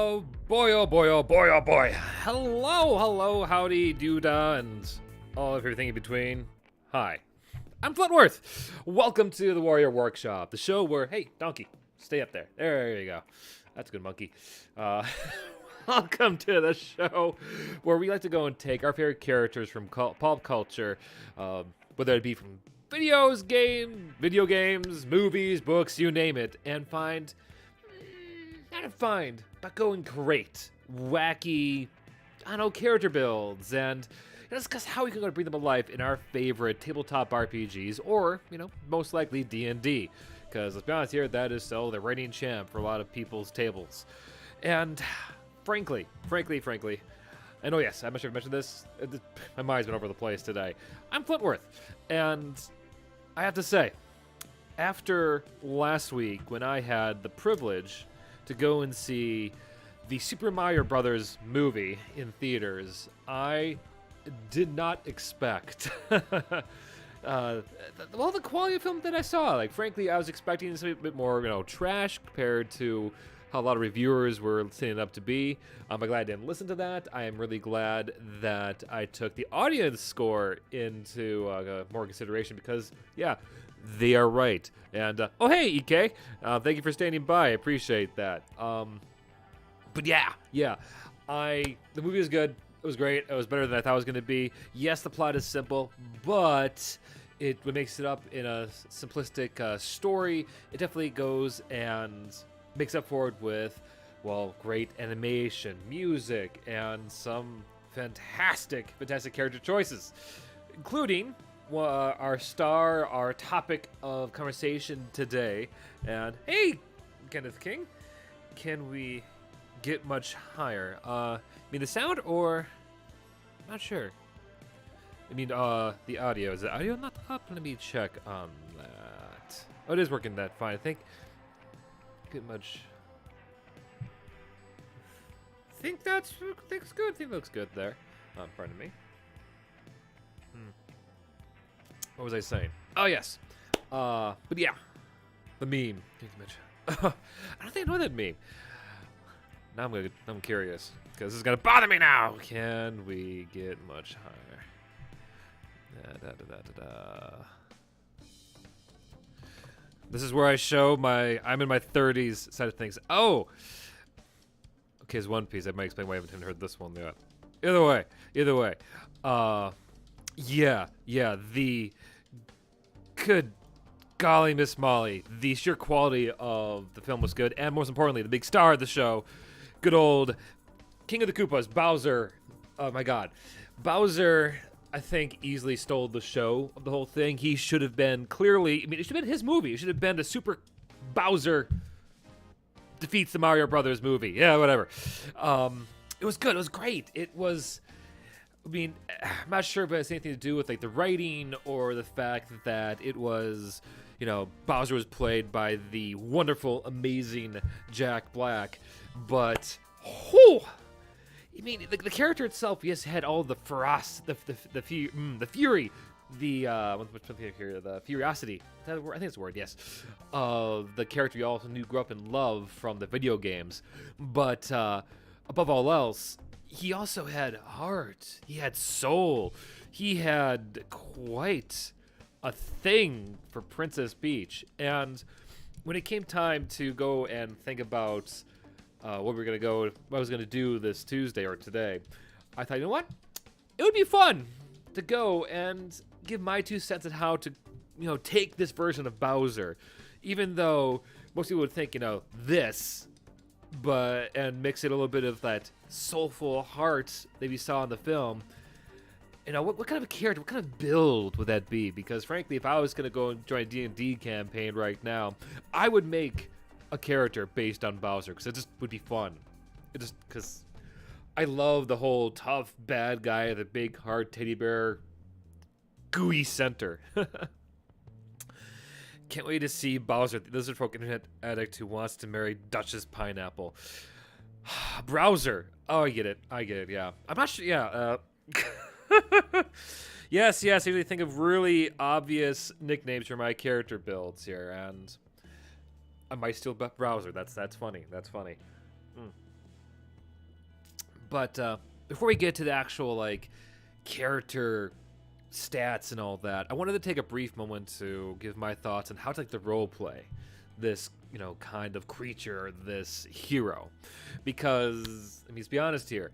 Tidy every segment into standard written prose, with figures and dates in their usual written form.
Oh boy, oh boy, oh boy. Hello, howdy, doodah, and all of everything in between. Hi, I'm Flintworth. Welcome to the Warrior Workshop, the show where, hey, donkey, stay up there. There you go. That's a good monkey. Welcome to the show where we like to go and take our favorite characters from pop culture, whether it be from video games, movies, books, you name it, and but going great, wacky, character builds, and discuss how we can go to bring them alive in our favorite tabletop RPGs, or, most likely D&D. Because, let's be honest here, that is still the reigning champ for a lot of people's tables. And, frankly, and oh yes, I'm not sure if I mentioned this, my mind's been over the place today. I'm Flintworth, and I have to say, after last week when I had the privilege to go and see the Super Mario Brothers movie in theaters, I did not expect the quality of film that I saw. Like, frankly, I was expecting this a bit more, trash compared to how a lot of reviewers were setting it up to be. I'm glad I didn't listen to that. I am really glad that I took the audience score into more consideration because, yeah, they are right. And, oh, hey, EK. Thank you for standing by. I appreciate that. But yeah. The movie was good. It was great. It was better than I thought it was going to be. Yes, the plot is simple, but it makes it up in a simplistic story. It definitely goes and makes up for it with, great animation, music, and some fantastic character choices, including our topic of conversation today. And hey, Kenneth King, can we get much higher? The sound, or not sure. The audio. Is the audio not up? Let me check on that. Oh, it is working that fine. I think much. Think that's good. I think looks good there. Pardon me. What was I saying? Oh yes. But yeah, the meme. I don't think I know that meme. Now I'm curious because this is gonna bother me now. Can we get much higher? This is where I show I'm in my 30s side of things. Oh! Okay, it's One Piece. I might explain why I haven't heard this one yet. Either way. The good golly, Miss Molly. The sheer quality of the film was good. And most importantly, the big star of the show, good old King of the Koopas, Bowser. Oh my god. Bowser, I think, easily stole the show of the whole thing. He should have been it should have been his movie. It should have been the Super Bowser defeats the Mario Brothers movie. Yeah, whatever. It was good. It was great. It was, I'm not sure if it has anything to do with, the writing or the fact that it was, Bowser was played by the wonderful, amazing Jack Black. But, the character itself, yes, had all the ferocity, the fury, the furiosity. I think it's a word, yes. Of the character you also grew up and loved from the video games. But above all else, he also had heart. He had soul. He had quite a thing for Princess Peach. And when it came time to go and think about what I was gonna do this Tuesday or today, I thought, you know what? It would be fun to go and give my 2 cents on how to, take this version of Bowser, even though most people would think, this, and mix it a little bit of that soulful heart that we saw in the film. What kind of a character, what kind of build would that be? Because frankly, if I was gonna go and join a D&D campaign right now, I would make a character based on Bowser, because it just would be fun. Because I love the whole tough bad guy, the big hard teddy bear, gooey center. Can't wait to see Bowser, the Lizardfolk internet addict who wants to marry Duchess Pineapple. Browser. Oh, I get it, yeah. I'm not sure, yeah. Yes, I usually think of really obvious nicknames for my character builds here, and I might steal Browser. That's funny. But before we get to the actual like character stats and all that, I wanted to take a brief moment to give my thoughts on how to like the role play this, you know, kind of creature, this hero. Because, I mean, let's be honest here,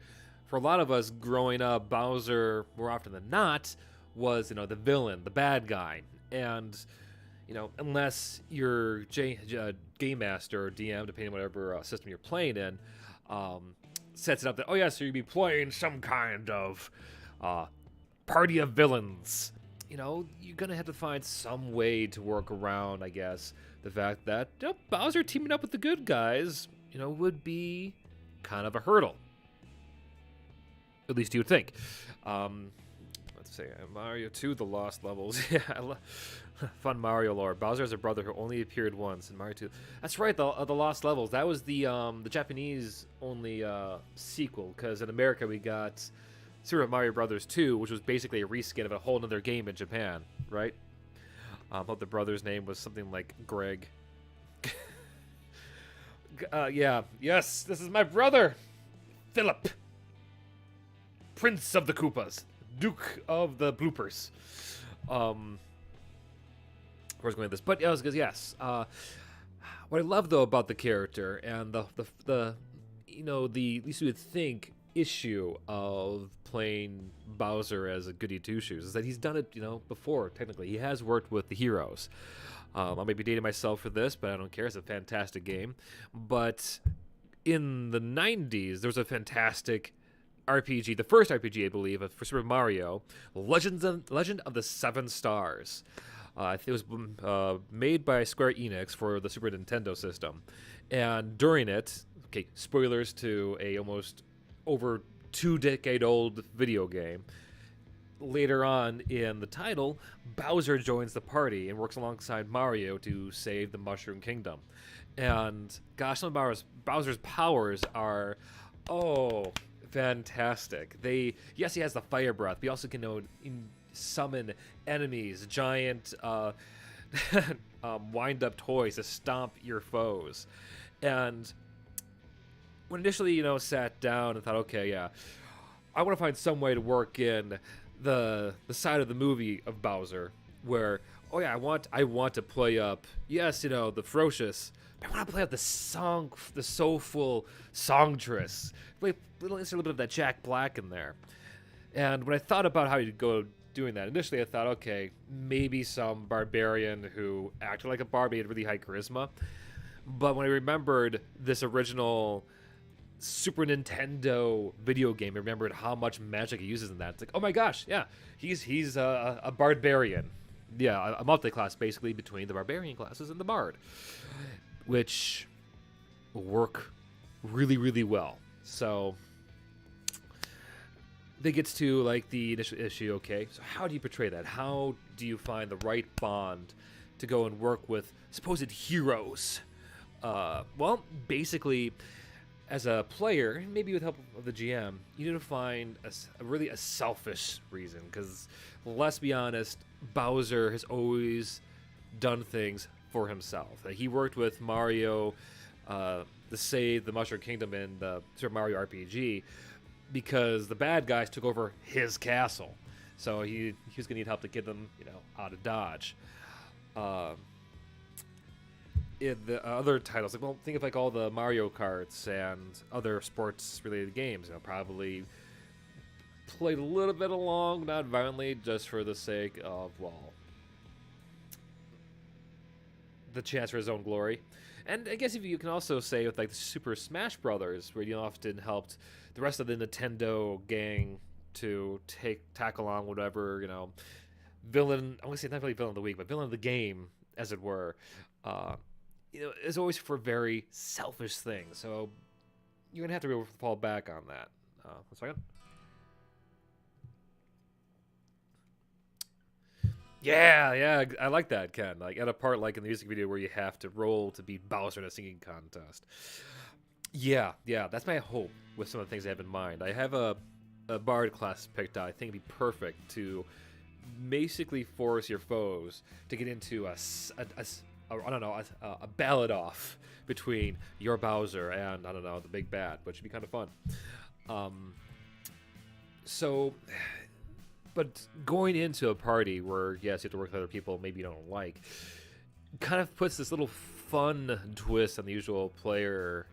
for a lot of us growing up, Bowser, more often than not, was, you know, the villain, the bad guy. And, you know, unless you're game master or DM, depending on whatever system you're playing in, sets it up that, oh yeah, so you'd be playing some kind of party of villains. You know, you're gonna have to find some way to work around, I guess, the fact that, you know, Bowser teaming up with the good guys, you know, would be kind of a hurdle. At least you would think. Let's see, Mario 2, The Lost Levels. Yeah, fun Mario lore. Bowser has a brother who only appeared once in Mario 2. That's right, the Lost Levels. That was the Japanese only sequel, because in America we got Super Mario Brothers 2, which was basically a reskin of a whole other game in Japan, right? I thought the brother's name was something like Greg. Yeah, yes, this is my brother, Philip, Prince of the Koopas, Duke of the Bloopers. Where's going with this? But yeah, yes. What I love though about the character and the you know, the at least you would think issue of playing Bowser as a goody two shoes is that he's done it, you know, before. Technically, he has worked with the heroes. I may be dating myself for this, but I don't care. It's a fantastic game. But in the 90s, there was a fantastic RPG, the first RPG, I believe, for Super Mario, Legend of the Seven Stars. It was made by Square Enix for the Super Nintendo system. And during it, okay, spoilers to a almost over 2-decade-old video game, later on in the title, Bowser joins the party and works alongside Mario to save the Mushroom Kingdom. And gosh, some of Bowser's powers are, oh, fantastic. Yes, he has the fire breath, but he also can summon enemies, giant wind-up toys to stomp your foes. And when initially, you know, sat down and thought, okay, yeah, I want to find some way to work in the side of the movie of Bowser where, oh yeah, I want to play up, yes, you know, the ferocious, but I want to play up the soulful songstress. Insert a little bit of that Jack Black in there. And when I thought about how you'd go doing that, initially I thought, okay, maybe some barbarian who acted like a bard, but he had really high charisma. But when I remembered this original Super Nintendo video game, I remembered how much magic he uses in that. It's like, oh my gosh, yeah, he's a Bard-barian. Yeah, a multi-class basically between the Barbarian classes and the Bard, which work really, really well. So that gets to like the initial issue. Okay, so how do you portray that? How do you find the right bond to go and work with supposed heroes? Well, basically, as a player, maybe with help of the GM, you need to find a selfish reason. Because let's be honest, Bowser has always done things for himself. He worked with Mario to save the Mushroom Kingdom in the Super Mario RPG because the bad guys took over his castle. So he was going to need help to get them, you know, out of Dodge. In the other titles, like, well, think of like all the Mario Karts and other sports-related games. You know, probably played a little bit along, not violently, just for the sake of, well, the chance for his own glory. And I guess if you can also say with like the Super Smash Brothers, where you often helped the rest of the Nintendo gang to tackle on whatever, you know, villain. I want to say not really villain of the week, but villain of the game, as it were. You know, is always for very selfish things. So you're gonna have to really fall back on that. 1 second. Yeah, I like that, Ken. Like at a part like in the music video where you have to roll to beat Bowser in a singing contest. Yeah, that's my hope with some of the things I have in mind. I have a Bard class picked out. I think it'd be perfect to basically force your foes to get into a ballad off between your Bowser and, I don't know, the big bad, which would be kind of fun. So, but going into a party where, yes, you have to work with other people maybe you don't like, kind of puts this little fun twist on the usual player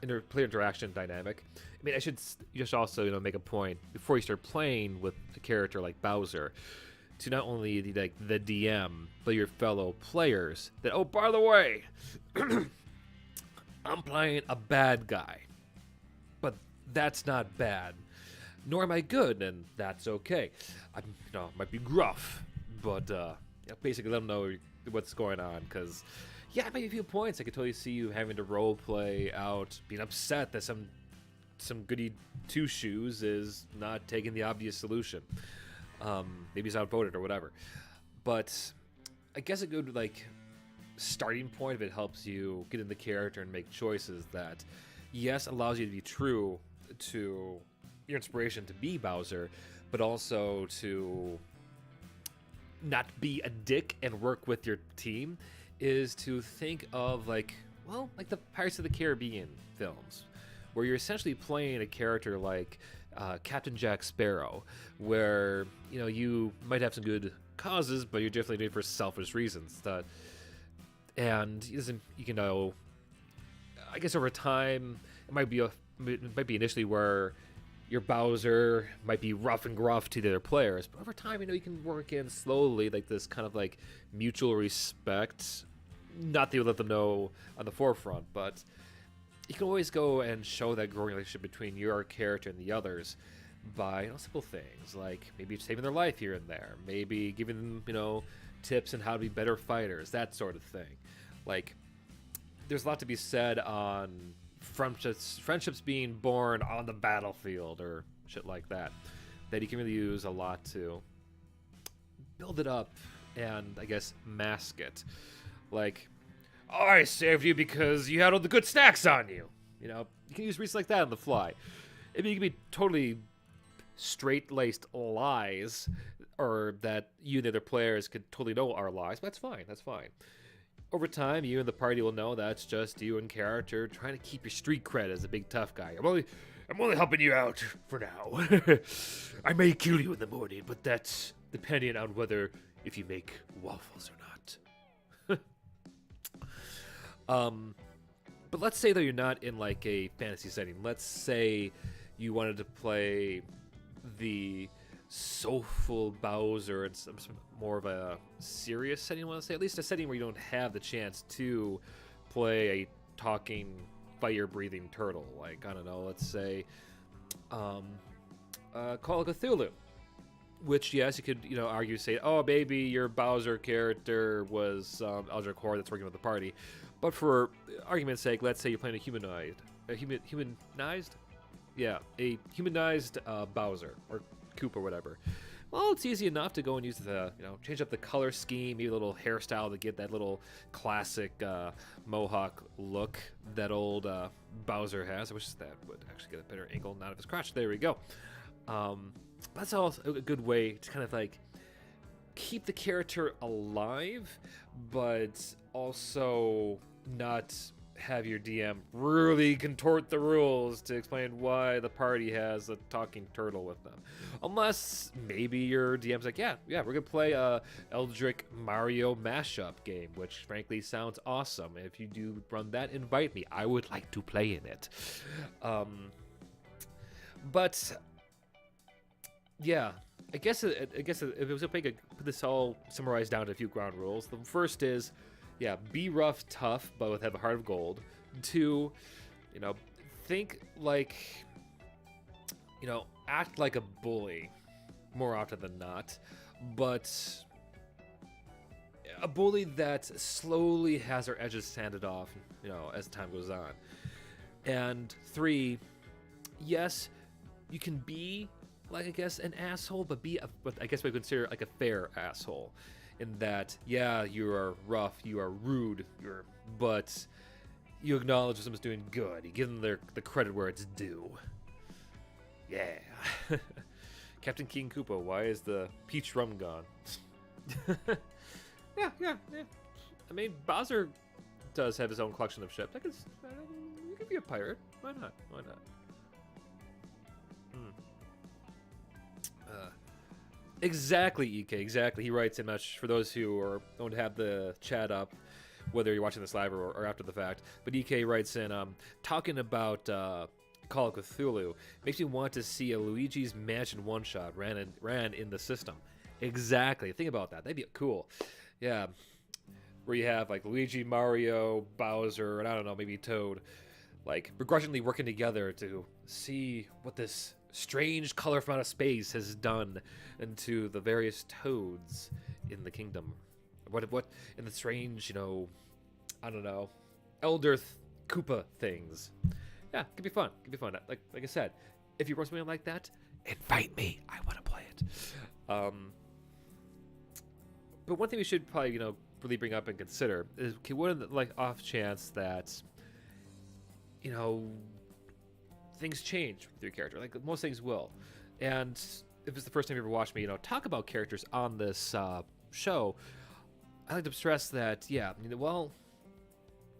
interaction dynamic. I mean, I should just also make a point before you start playing with a character like Bowser, to not only the DM but your fellow players that, oh, by the way, I'm playing a bad guy, but that's not bad, nor am I good, and that's okay. I might be gruff, but basically let them know what's going on, because maybe a few points I could totally see you having to role play out being upset that some goody two shoes is not taking the obvious solution. Maybe he's outvoted or whatever. But I guess a good starting point if it helps you get in the character and make choices that, yes, allows you to be true to your inspiration to be Bowser, but also to not be a dick and work with your team, is to think of the Pirates of the Caribbean films, where you're essentially playing a character like Captain Jack Sparrow, where you might have some good causes, but you're definitely doing it for selfish reasons. And I guess over time it might be initially where your Bowser might be rough and gruff to the other players, but over time you can work in slowly this kind of mutual respect. Not that you let them know on the forefront, but you can always go and show that growing relationship between your character and the others by simple things like maybe saving their life here and there, maybe giving them tips on how to be better fighters, that sort of thing. There's a lot to be said on friendships being born on the battlefield or shit like that you can really use a lot to build it up and, I guess, mask it. I saved you because you had all the good snacks on you. You can use reasons like that on the fly. I mean, it can be totally straight-laced lies, or that you and the other players could totally know are lies, but that's fine. Over time, you and the party will know that's just you and character trying to keep your street cred as a big tough guy. I'm only helping you out for now. I may kill you in the morning, but that's depending on if you make waffles or not. But let's say, though, you're not in a fantasy setting. Let's say you wanted to play the soulful Bowser in some more of a serious setting, I want to say. At least a setting where you don't have the chance to play a talking, fire-breathing turtle. I don't know, let's say Call of Cthulhu. Which, yes, you could, argue, say, oh, maybe your Bowser character was Eldritch Horde that's working with the party. But for argument's sake, let's say you're playing a humanized Bowser or Koopa or whatever. Well, it's easy enough to go and use change up the color scheme, maybe a little hairstyle to get that little classic mohawk look that old Bowser has. I wish that would actually get a better angle out of his crotch. There we go. That's all a good way to kind of keep the character alive, but also not have your DM really contort the rules to explain why the party has a talking turtle with them. Unless maybe your DM's yeah, we're gonna play a Eldritch Mario mashup game, which frankly sounds awesome. If you do run that, invite me. I would like to play in it. But yeah, I guess if it was put this all summarized down to a few ground rules. The first is, be rough, tough, but have a heart of gold. 2, think act like a bully more often than not, but a bully that slowly has their edges sanded off, as time goes on. And 3, yes, you can be I guess an asshole, but I guess we consider a fair asshole, in that you are rough, you are rude, but you acknowledge when someone's doing good. You give them the credit where it's due. Yeah. Captain King Koopa, why is the peach rum gone? Yeah. I mean, Bowser does have his own collection of ships. You could be a pirate. Why not? Exactly, EK. Exactly. He writes in much for those who don't have the chat up, whether you're watching this live or after the fact. But EK writes in, talking about Call of Cthulhu makes me want to see a Luigi's Mansion one shot ran in the system. Exactly. Think about that. That'd be cool. Yeah, where you have like Luigi, Mario, Bowser, and I don't know, maybe Toad, like begrudgingly working together to see what this strange color from outer space has done into the various toads in the kingdom. What in the strange, I don't know, Elder Koopa things. Yeah, could be fun. Could be fun. Like I said, if you wrote something like that, invite me. I want to play it. But one thing we should probably really bring up and consider is, okay, what are the off chance that things change with your character? Like most things will, and if it's the first time you ever watched me talk about characters on this show, I like to stress that well,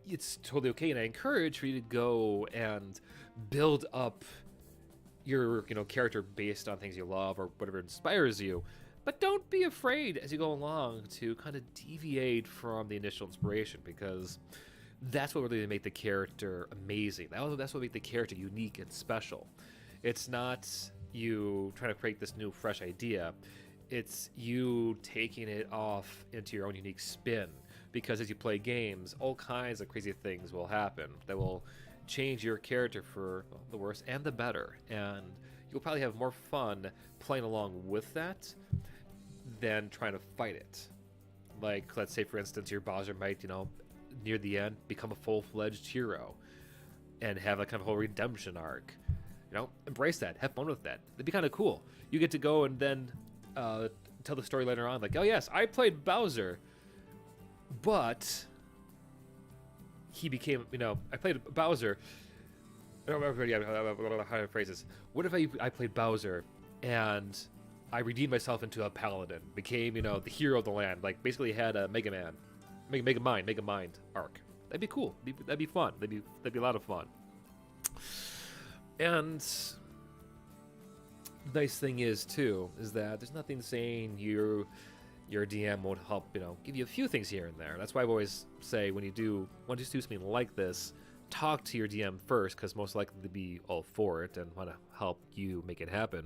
it's totally okay, and I encourage for you to go and build up your character based on things you love or whatever inspires you. But don't be afraid as you go along to kind of deviate from the initial inspiration, because that's what really make the character amazing. That's what make the character unique and special. It's not you trying to create this new, fresh idea. It's you taking it off into your own unique spin. Because as you play games, all kinds of crazy things will happen that will change your character for the worse and the better. And you'll probably have more fun playing along with that than trying to fight it. Like, let's say, for instance, your Bowser might, near the end, become a full-fledged hero and have a kind of whole redemption arc. Embrace that. Have fun with that. It'd be kind of cool. You get to go and then tell the story later on, like, oh yes, I played Bowser, but he became, I played Bowser. I don't remember how to phrase this. What if I played Bowser and I redeemed myself into a paladin, became, the hero of the land, like basically had a Mega Mind arc. That'd be cool. That'd be fun. That'd be a lot of fun. And the nice thing is too, is that there's nothing saying your DM won't help, give you a few things here and there. That's why I always say when you want to do something like this, talk to your DM first, because most likely to be all for it and want to help you make it happen.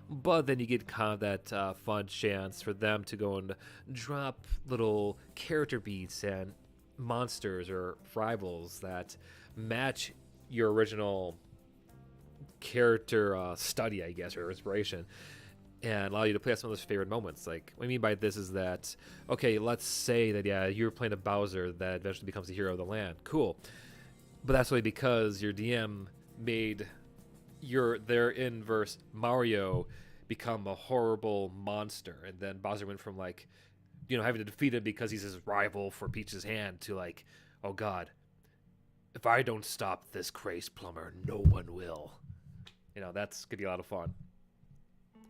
But then you get kind of that fun chance for them to go and drop little character beats and monsters or rivals that match your original character study, I guess, or inspiration, and allow you to play out some of those favorite moments. Like, what I mean by this is that, okay, let's say that, you're playing a Bowser that eventually becomes the hero of the land. Cool. But that's only because your DM made their inverse Mario become a horrible monster, and then Bowser went from having to defeat him because he's his rival for Peach's hand to oh god, if I don't stop this crazed plumber, no one will. That's could be a lot of fun.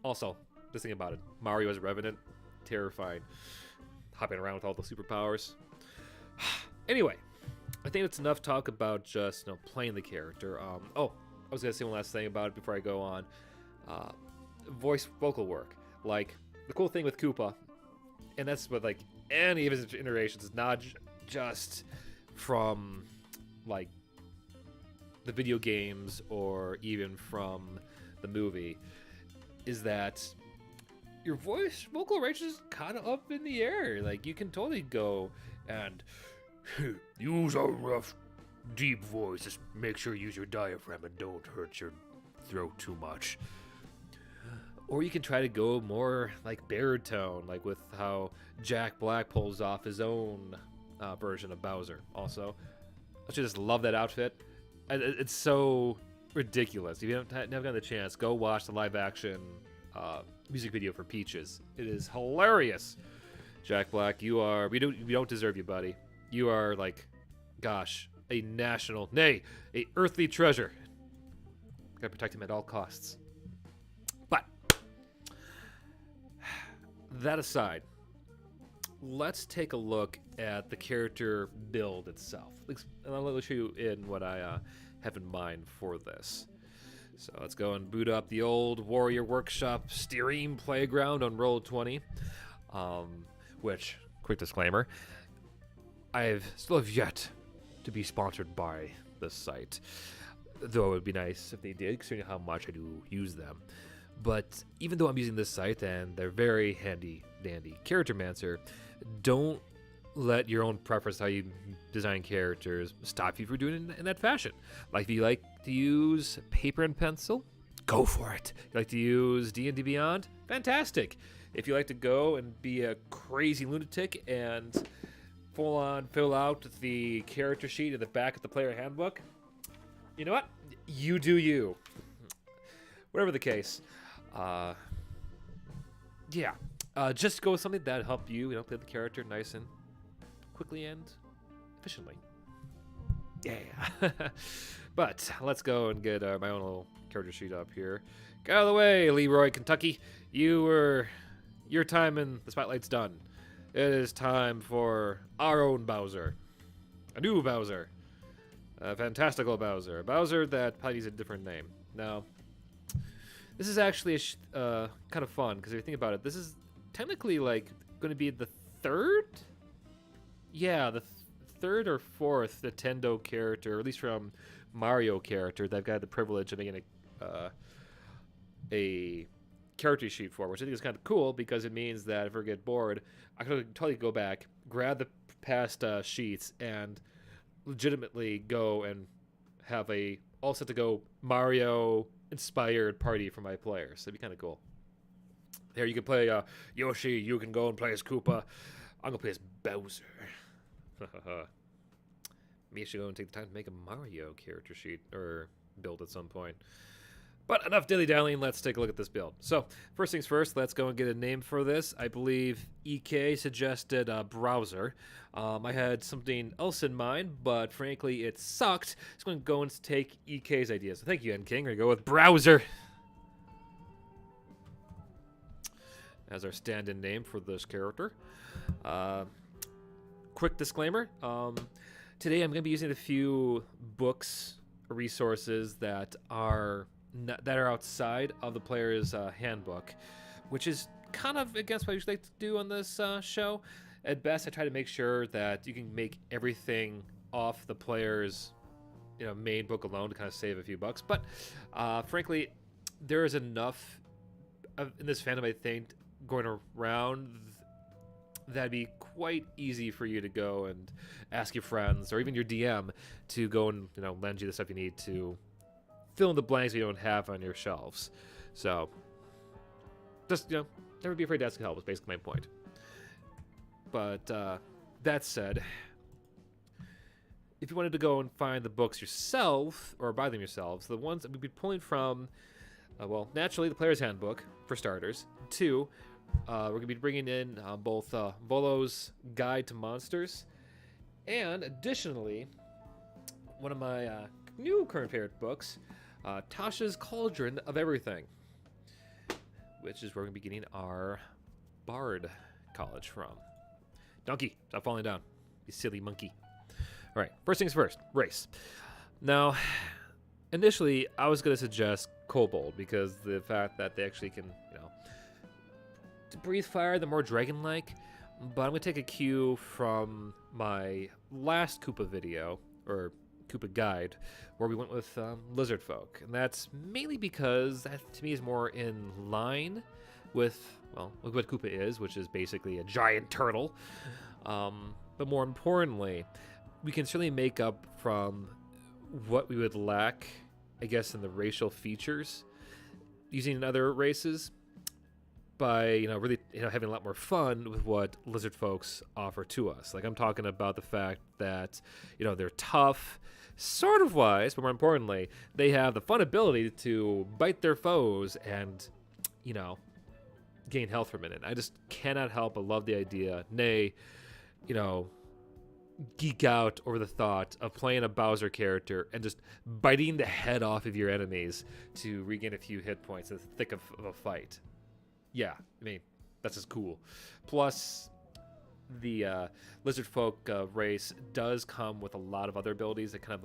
Also, just think about it, Mario as a Revenant, terrifying, hopping around with all the superpowers. Anyway, I think it's enough talk about just playing the character. I was gonna say one last thing about it before I go on. Vocal work. Like, the cool thing with Koopa, and that's with any of his iterations, is not just from the video games or even from the movie, is that your vocal range is kind of up in the air. You can totally go and use a rough, deep voice. Just make sure you use your diaphragm and don't hurt your throat too much. Or you can try to go more baritone, with how Jack Black pulls off his own version of Bowser. Also, I just love that outfit. It's so ridiculous. If you haven't gotten the chance, go watch the live-action music video for Peaches. It is hilarious. Jack Black, we don't deserve you, buddy. You are gosh, a national, nay, a earthly treasure. Gotta protect him at all costs. But that aside, let's take a look at the character build itself. And I'll show you in what I have in mind for this. So let's go and boot up the old Warrior Workshop Steam Playground on Roll20. Which, quick disclaimer, I still have yet to be sponsored by this site. Though it would be nice if they did, considering how much I do use them. But even though I'm using this site and they're very handy dandy Charactermancer, don't let your own preference how you design characters stop you from doing it in that fashion. Like, if you like to use paper and pencil, go for it. You like to use D&D Beyond? Fantastic. If you like to go and be a crazy lunatic and full on fill out the character sheet in the back of the player handbook, you know what? You do you. Whatever the case. Just go with something that help you, play the character nice and quickly and efficiently. Yeah. But let's go and get my own little character sheet up here. Get out of the way, Leroy, Kentucky. Your time in the spotlight's done. It is time for our own Bowser. A new Bowser. A fantastical Bowser. A Bowser that probably needs a different name. Now, this is actually kind of fun, because if you think about it, this is technically like going to be the third? Yeah, the third or fourth Nintendo character, or at least from Mario character, that I've got the privilege of making a character sheet for, which I think is kind of cool, because it means that if I get bored, I could totally go back, grab the past sheets, and legitimately go and have a all set to go Mario inspired party for my players. That'd be kind of cool. There, you can play Yoshi, you can go and play as Koopa. I'm gonna play as Bowser. Maybe I should go and take the time to make a Mario character sheet or build at some point. But enough dilly-dallying, let's take a look at this build. So, first things first, let's go and get a name for this. I believe EK suggested Browser. I had something else in mind, but frankly, it sucked. So I'm going to go and take EK's idea. So thank you, N King. We're going to go with Browser as our stand-in name for this character. Quick disclaimer. Today I'm going to be using a few books or resources that are outside of the player's handbook, which is kind of against what I usually like to do on this show. At best, I try to make sure that you can make everything off the player's main book alone to kind of save a few bucks. But frankly, there is enough in this fandom, I think, going around that'd be quite easy for you to go and ask your friends or even your DM to go and lend you the stuff you need to fill in the blanks you don't have on your shelves. So just never be afraid to ask help is basically my point. But that said, if you wanted to go and find the books yourself or buy them yourselves, the ones that we'd be pulling from, naturally the player's handbook for starters. 2, we're going to be bringing in both Volo's Guide to Monsters, and additionally, one of my new current favorite books, Tasha's Cauldron of Everything, which is where we're going to be getting our Bard college from. Donkey, stop falling down, you silly monkey. All right, first things first, race. Now, initially, I was going to suggest Kobold because the fact that they actually can, to breathe fire, they're more dragon-like. But I'm going to take a cue from my last Koopa video, or Koopa guide, where we went with Lizardfolk. And that's mainly because that, to me, is more in line with what Koopa is, which is basically a giant turtle. But more importantly, we can certainly make up from what we would lack, I guess, in the racial features using other races by, really, having a lot more fun with what lizard folks offer to us. Like, I'm talking about the fact that, they're tough, sort of wise, but more importantly, they have the fun ability to bite their foes and, gain health from it. And I just cannot help but love the idea, nay, geek out over the thought of playing a Bowser character and just biting the head off of your enemies to regain a few hit points in the thick of a fight. Yeah, I mean, that's just cool. Plus, the Lizardfolk race does come with a lot of other abilities that kind of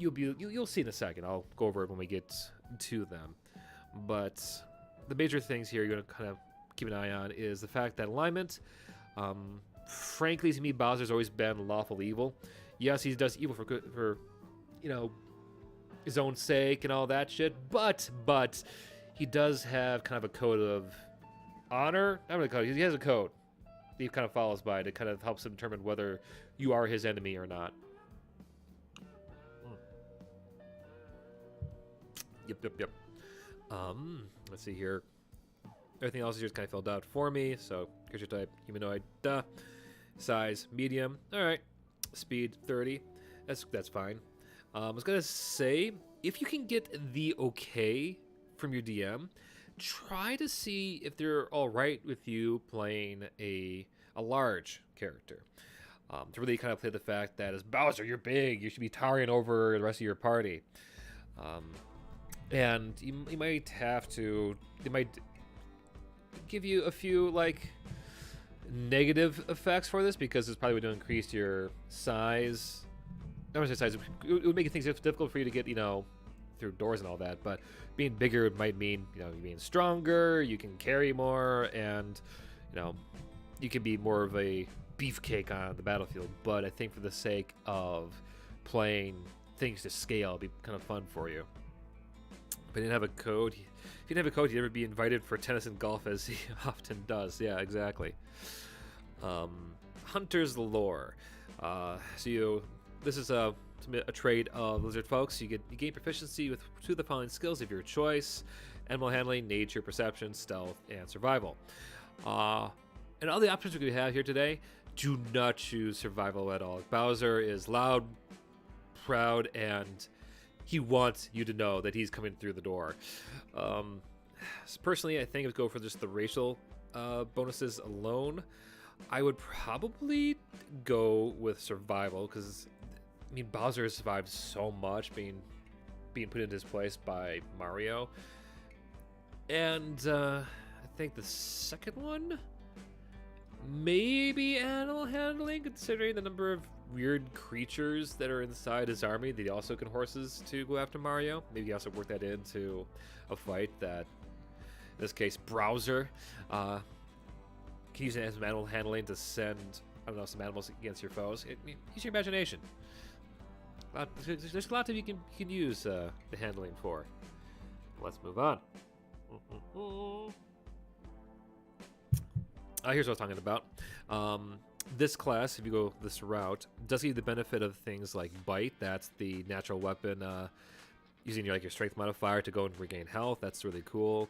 you'll see in a second. I'll go over it when we get to them. But the major things here you're going to kind of keep an eye on is the fact that alignment, frankly, to me, Bowser's always been lawful evil. Yes, he does evil for his own sake and all that shit, but he does have kind of a code of honor. Not really a code. He has a code that he kind of follows by to kind of helps him determine whether you are his enemy or not. Yep. Let's see here. Everything else is just kind of filled out for me. So creature type, humanoid, size, medium. All right, speed 30. That's fine. I was gonna say, if you can get the okay from your DM, try to see if they're all right with you playing a large character. To really kind of play the fact that as Bowser, you're big. You should be towering over the rest of your party. And you might have to. They might give you a few like negative effects for this because it's probably going to increase your size. I don't want to say size. It would make things difficult for you to get through doors and all that. But being bigger might mean you being stronger. You can carry more, and you can be more of a beefcake on the battlefield. But I think for the sake of playing things to scale, it'd be kind of fun for you. If I didn't have a code, if you didn't have a code, you'd never be invited for tennis and golf as he often does. Yeah, exactly. Hunter's Lore. This is a trait of Lizardfolk. So you gain proficiency with 2 of the following skills of your choice: animal handling, nature, perception, stealth, and survival. And all the options we have here today, do not choose survival at all. Bowser is loud, proud, and he wants you to know that he's coming through the door. Personally, I think I would go for just the racial bonuses alone. I would probably go with survival because, Bowser has survived so much being put into his place by Mario. And I think the second one, maybe animal handling, considering the number of weird creatures that are inside his army that he also can horses to go after Mario. Maybe he also work that into a fight that, in this case, Browser can use it as animal handling to send, some animals against your foes. Use your imagination. There's a lot that you can use the handling for. Let's move on. Here's what I was talking about. This class, if you go this route, does give you the benefit of things like Bite. That's the natural weapon, using your strength modifier to go and regain health. That's really cool.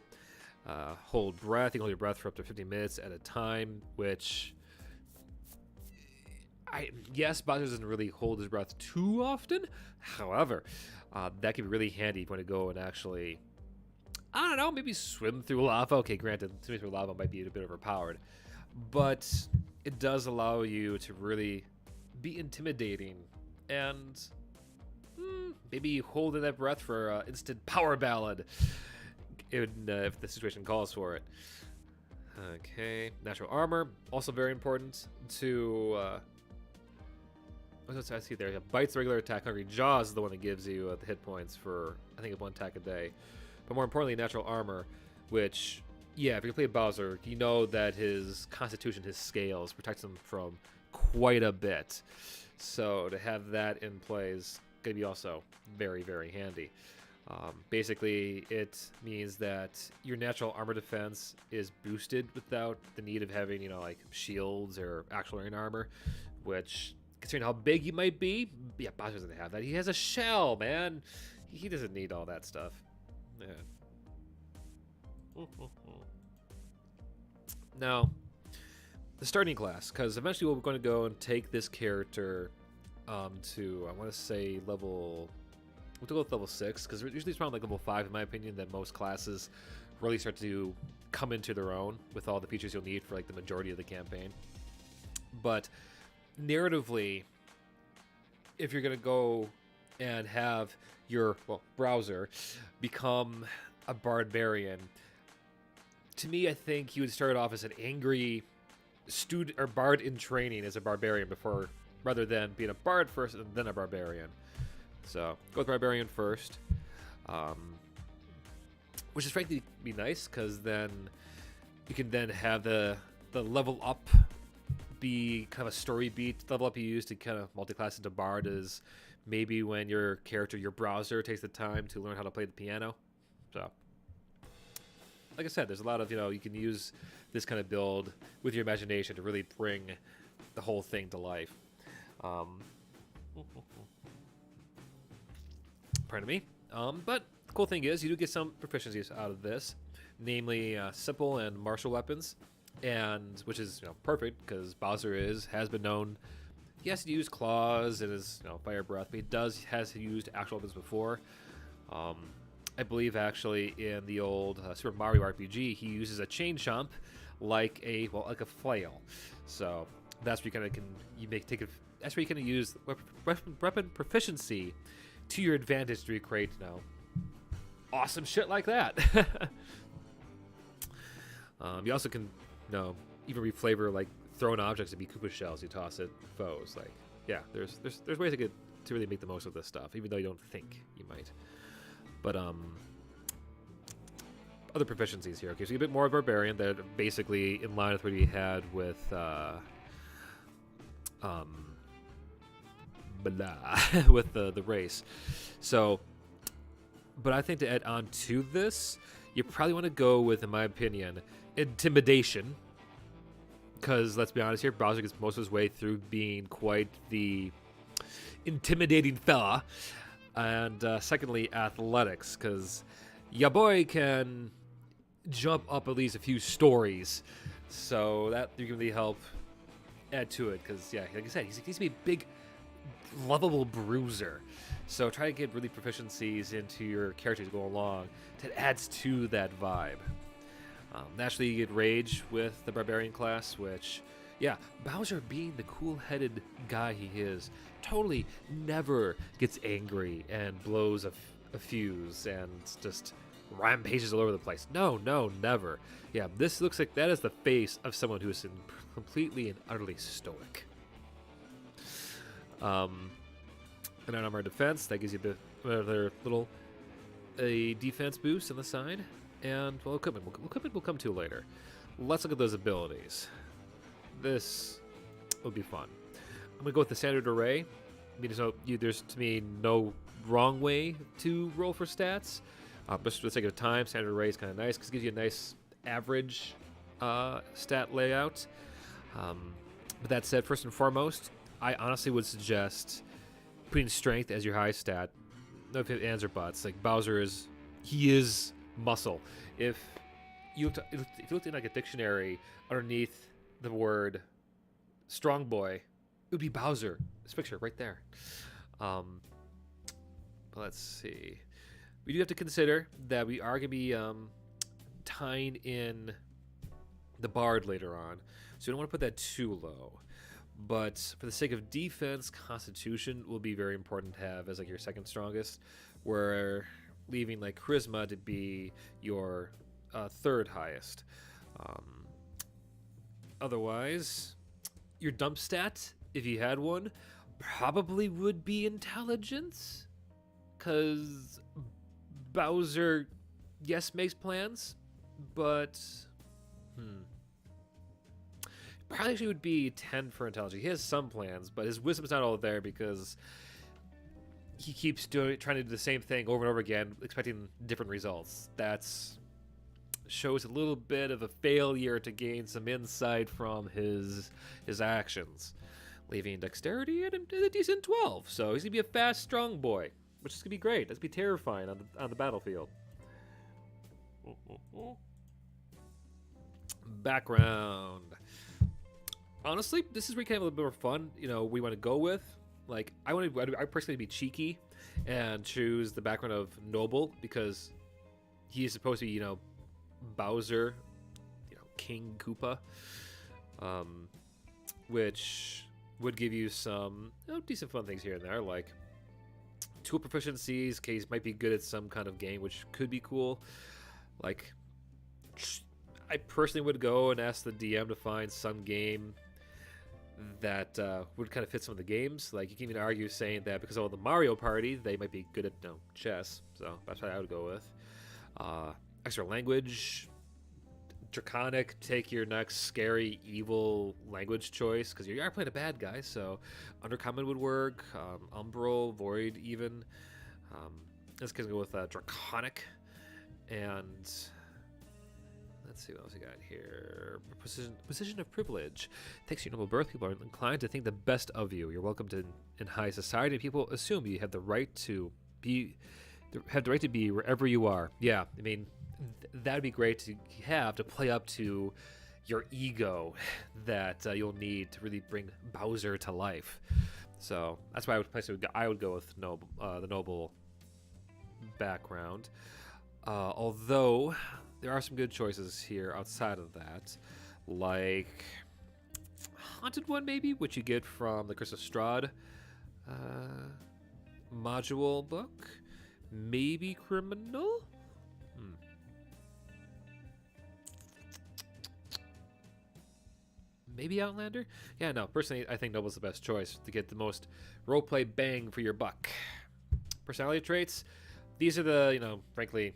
Hold breath. You can hold your breath for up to 50 minutes at a time, which Bowser doesn't really hold his breath too often. However, that can be really handy if you want to go and actually, maybe swim through lava. Okay, granted, swimming through lava might be a bit overpowered, but it does allow you to really be intimidating and maybe holding that breath for instant power ballad if the situation calls for it. Okay, natural armor, also very important to... I see there. Bites, regular attack, hungry. Jaws is the one that gives you the hit points for, I think, 1 attack a day. But more importantly, natural armor, which... Yeah, if you play Bowser, you know that his constitution, his scales, protects him from quite a bit. So to have that in play is going to be also very, very handy. Basically, it means that your natural armor defense is boosted without the need of having, shields or actual iron armor, which, considering how big he might be, Bowser doesn't have that. He has a shell, man. He doesn't need all that stuff. Yeah. Now, the starting class, because eventually we're going to go and take this character to, I want to say, we'll go with level 6, because usually it's around level 5, in my opinion, that most classes really start to come into their own with all the features you'll need for the majority of the campaign. But narratively, if you're going to go and have your, Browser become a Bard-barian, to me, I think he would start off as an angry student or bard in training as a barbarian rather than being a bard first and then a barbarian. So go with Bard-barian first, which is frankly be nice because then you can then have the level up be kind of a story beat. The level up you use to kind of multi-class into Bard is maybe when your character, your browser, takes the time to learn how to play the piano. So, like I said, there's a lot of, you can use this kind of build with your imagination to really bring the whole thing to life. Pardon me. But the cool thing is you do get some proficiencies out of this, namely simple and martial weapons, and which is perfect because Bowser has been known. He has to use claws and his fire breath, but he has used actual weapons before. I believe actually in the old Super Mario RPG, he uses a chain chomp like a flail. So that's where that's where you can use weapon proficiency to your advantage to recreate awesome shit like that. You also can even reflavor like thrown objects to be Koopa shells you toss at foes. Like, yeah, there's ways to really make the most of this stuff, even though you don't think you might. But other proficiencies here. Okay, so you get a bit more of Barbarian that are basically in line with what we had with with the race. So, but I think to add on to this, you probably want to go with, in my opinion, Intimidation. Because let's be honest here, Bowser gets most of his way through being quite the intimidating fella. And secondly, Athletics, because ya boy can jump up at least a few stories. So that you can really help add to it. Because, yeah, like I said, he needs to be a big, lovable bruiser. So try to get really proficiencies into your characters to go along. That adds to that vibe. Naturally, you get Rage with the Barbarian class, which, yeah, Bowser being the cool-headed guy he is, totally never gets angry and blows a fuse and just rampages all over the place. No, never. Yeah, this looks like that is the face of someone who is completely and utterly stoic. An unarmored defense, that gives you a bit another little defense boost on the side. And, well, equipment will come to later. Let's look at those abilities. This will be fun. I'm going to go with the standard array. I mean, there's, to me, no wrong way to roll for stats. But for the sake of time, standard array is kind of nice because it gives you a nice average stat layout. But that said, first and foremost, I honestly would suggest putting strength as your high stat. No if it ands or buts. Like, Bowser is muscle. If you looked in like a dictionary underneath the word strong boy, it would be Bowser. This picture right there. But let's see. We do have to consider that we are going to be tying in the Bard later on, so we don't want to put that too low. But for the sake of defense, Constitution will be very important to have as like your second strongest, where leaving like Charisma to be your third highest. Otherwise, your dump stat, if you had one, probably would be Intelligence, because Bowser, yes, makes plans, but probably actually would be 10 for Intelligence. He has some plans, but his wisdom's not all there because he keeps trying to do the same thing over and over again, expecting different results. That's shows a little bit of a failure to gain some insight from his actions, leaving Dexterity at a decent 12. So he's gonna be a fast, strong boy, which is gonna be great. That's gonna be terrifying on the battlefield. Background. Honestly, this is really kind of a little bit more fun. We want to go with. Like, I personally be cheeky and choose the background of Noble because he is supposed to be, Bowser, King Koopa, which would give you some decent fun things here and there, like tool proficiencies. Case might be good at some kind of game, which could be cool. Like, I personally would go and ask the DM to find some game that would kind of fit some of the games. Like you can even argue saying that because of the Mario Party, they might be good at chess. So that's what I would go with. Extra language, draconic. Take your next scary, evil language choice because you are playing a bad guy. So undercommon would work. Umbral, void, even. Let's go with draconic, and let's see what else we got here. Position of privilege. Thanks to your noble birth, people are inclined to think the best of you. You're welcomed in high society. People assume you have the right to be wherever you are. Yeah, I mean, that'd be great to have to play up to your ego that you'll need to really bring Bowser to life. So that's why I would go with the noble background. Although there are some good choices here outside of that, like Haunted One maybe, which you get from the Curse of Strahd module book. Maybe Criminal? Maybe Outlander? Yeah, no, personally I think Noble's the best choice to get the most roleplay bang for your buck. Personality traits, these are the, frankly,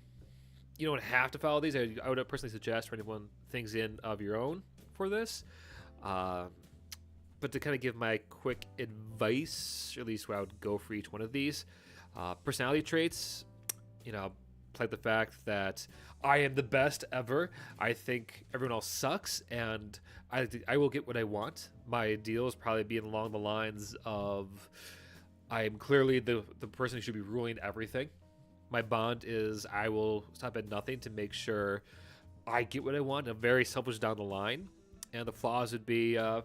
you don't have to follow these. I would personally suggest for anyone things in of your own for this. But to kind of give my quick advice, or at least where I would go for each one of these, personality traits, like the fact that I am the best ever. I think everyone else sucks, and I will get what I want. My ideal is probably being along the lines of I am clearly the person who should be ruling everything. My bond is I will stop at nothing to make sure I get what I want. I'm very selfish down the line. And the flaws would be, I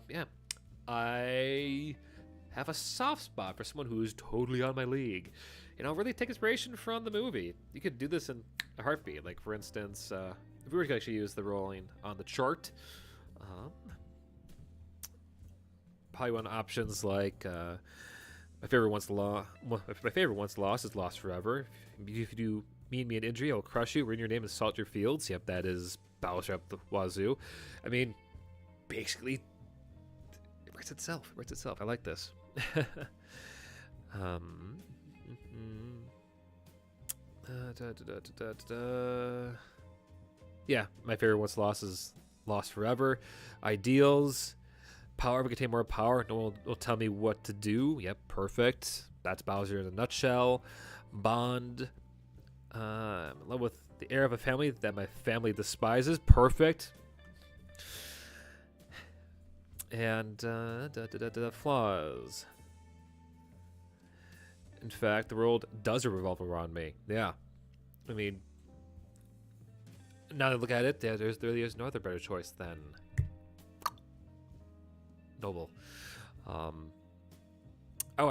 have a soft spot for someone who's totally on my league. Really take inspiration from the movie. You could do this in a heartbeat. Like, for instance, if we were to actually use the rolling on the chart, probably one options like my favorite once lost is lost forever. If you do me an injury, I'll crush you. Ruin your name and salt your fields. Yep, that is Bowser up the wazoo. I mean, basically, it writes itself. I like this. Yeah, my favorite once lost is lost forever. Ideals. Power, we contain more power. No one will tell me what to do. Yep, perfect. That's Bowser in a nutshell. Bond. I'm in love with the heir of a family that my family despises. Perfect. And flaws. In fact, the world does revolve around me. Yeah. I mean, now that I look at it, there really is no other better choice than Noble. I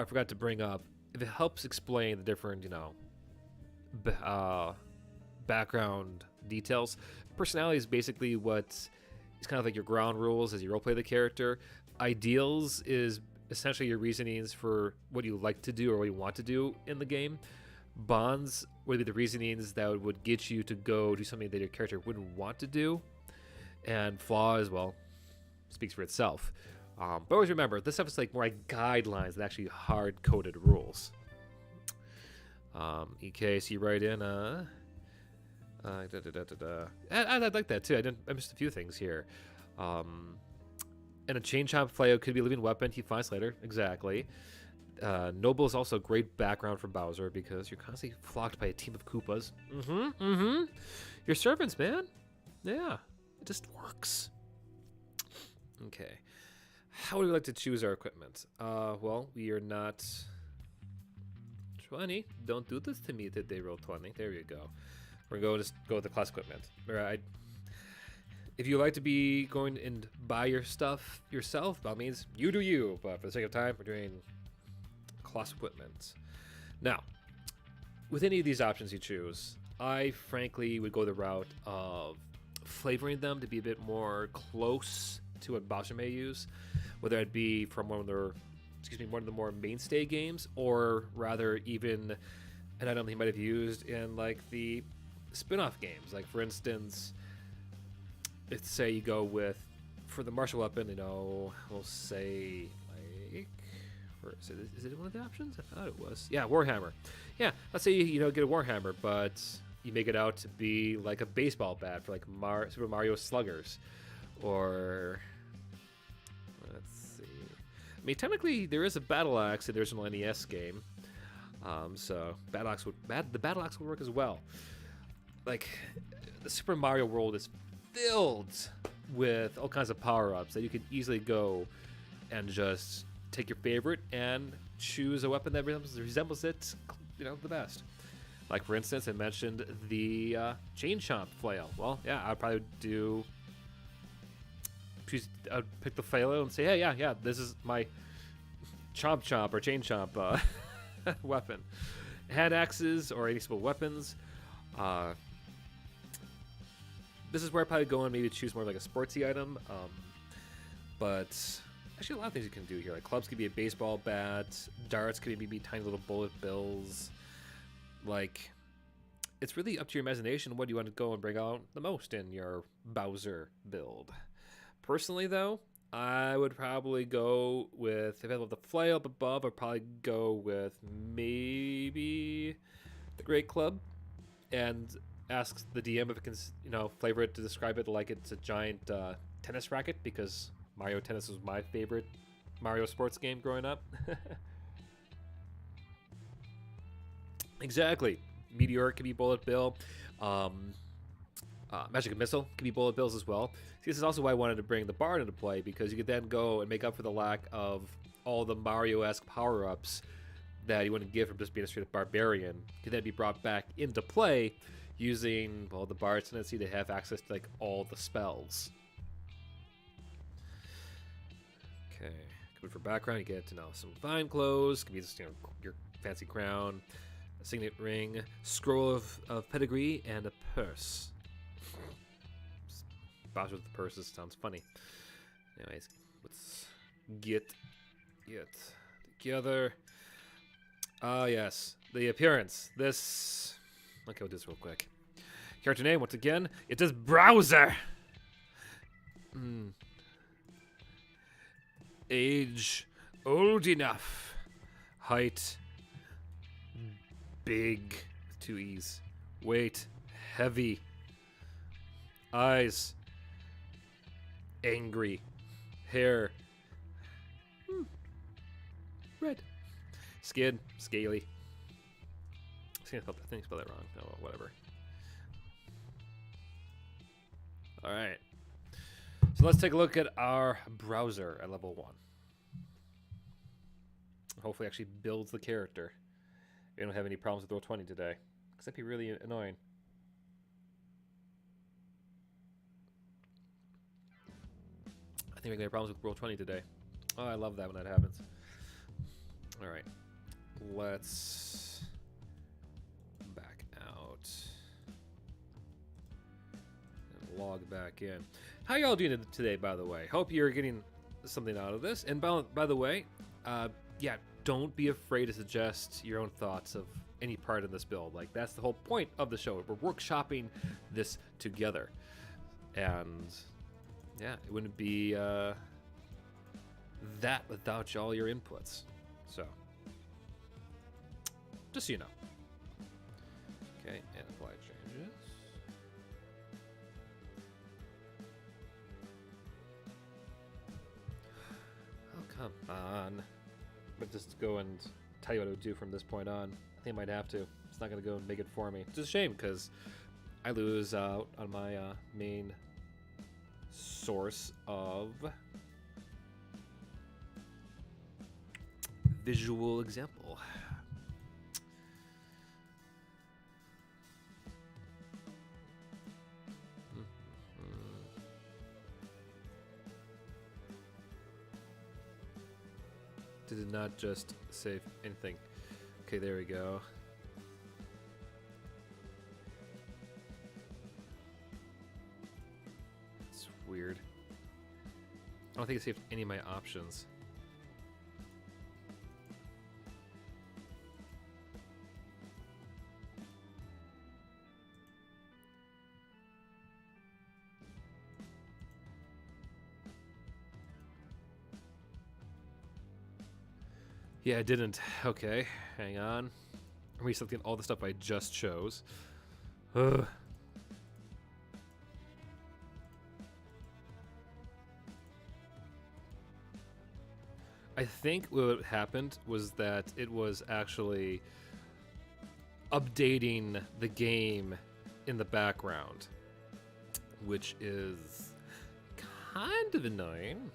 forgot to bring up, if it helps explain the different, background details, personality is basically what is kind of like your ground rules as you roleplay the character. Ideals is essentially your reasonings for what you like to do or what you want to do in the game. Bonds would be the reasonings that would get you to go do something that your character wouldn't want to do. And flaws, well, speaks for itself. But always remember, this stuff is like more like guidelines than actually hard-coded rules. EK, so you write in, I'd like that too. I missed a few things here. And a chain chomp flail could be a living weapon he finds later. Exactly. Noble is also a great background for Bowser because you're constantly flocked by a team of Koopas. Your servants, man. Yeah, it just works. Okay. How would we like to choose our equipment? Well, we are not 20. Don't do this to me. Did they roll 20? There you go. We're going to just go with the class equipment. All right. If you like to be going and buy your stuff yourself, by all means, you do you. But for the sake of time, we're doing class equipment. Now, with any of these options you choose, I frankly would go the route of flavoring them to be a bit more close to what Bowser may use, whether it be from one of the more mainstay games, or rather even an item he might have used in like the spin-off games. Like, for instance, let's say you go with for the martial weapon, you know, we'll say like, or is it one of the options? I thought it was. Yeah, Warhammer. Yeah, let's say you know get a Warhammer, but you make it out to be like a baseball bat for like Super Mario Sluggers, or let's see. I mean, technically there is a battle axe in the original NES game, so the battle axe would work as well. Like the Super Mario world is filled with all kinds of power-ups that you can easily go and just take your favorite and choose a weapon that resembles it, you know, the best. Like for instance, I mentioned the chain chomp flail. Well, yeah, I'd probably I'd pick the flail and say, hey, yeah, this is my chomp or chain chomp weapon. Hand axes or any simple weapons. This is where I'd probably go and maybe choose more like a sportsy item. But actually, a lot of things you can do here. Like clubs could be a baseball bat. Darts could be tiny little bullet bills. Like, it's really up to your imagination what you want to go and bring out the most in your Bowser build. Personally, though, I would probably go with, if I love the flail up above, I'd probably go with maybe the Great Club and ask the DM if it can, you know, flavor it to describe it like it's a giant tennis racket, because Mario Tennis was my favorite Mario sports game growing up. Exactly. Meteor could be bullet bill. Magic Missile could be bullet bills as well. See, this is also why I wanted to bring the Bard into play, because you could then go and make up for the lack of all the Mario-esque power-ups that you wouldn't get from just being a straight-up Bard-barian. Could then be brought back into play using, well, the Bard's tendency to have access to, like, all the spells. Okay. Good for background, you get to know some fine clothes. Could be just, you know, your fancy crown, a signet ring, scroll of pedigree, and a purse. Bowser with the purses sounds funny. Anyways, let's get together. Ah, yes, the appearance. This. Okay, we'll do this real quick. Character name, once again, it is Browser. Age, old enough. Height, big, with 2 E's. Weight, heavy. Eyes, angry. Hair, red. Skin, scaly. I think I spelled that wrong. Oh, well, whatever. All right. So let's take a look at our browser at level 1. Hopefully actually builds the character. We don't have any problems with Roll20 today, because that'd be really annoying. I think we're going to have problems with Roll20 today. Oh, I love that when that happens. All right. Let's back out and log back in. How y'all doing today, by the way? Hope you're getting something out of this. And by the way, yeah, don't be afraid to suggest your own thoughts of any part of this build. Like, that's the whole point of the show. We're workshopping this together. And yeah, it wouldn't be that without all your inputs. So, just so you know. Okay, and apply changes. Oh, come on. But just go and tell you what it would do from this point on. I think I might have to. It's not going to go and make it for me. It's a shame, because I lose out on my main source of visual example. Did not just save anything. Okay, there we go. It's weird. I don't think it saved any of my options. Yeah, I didn't. Okay, hang on. I'm reselecting all the stuff I just chose. Ugh. I think what happened was that it was actually updating the game in the background, which is kind of annoying.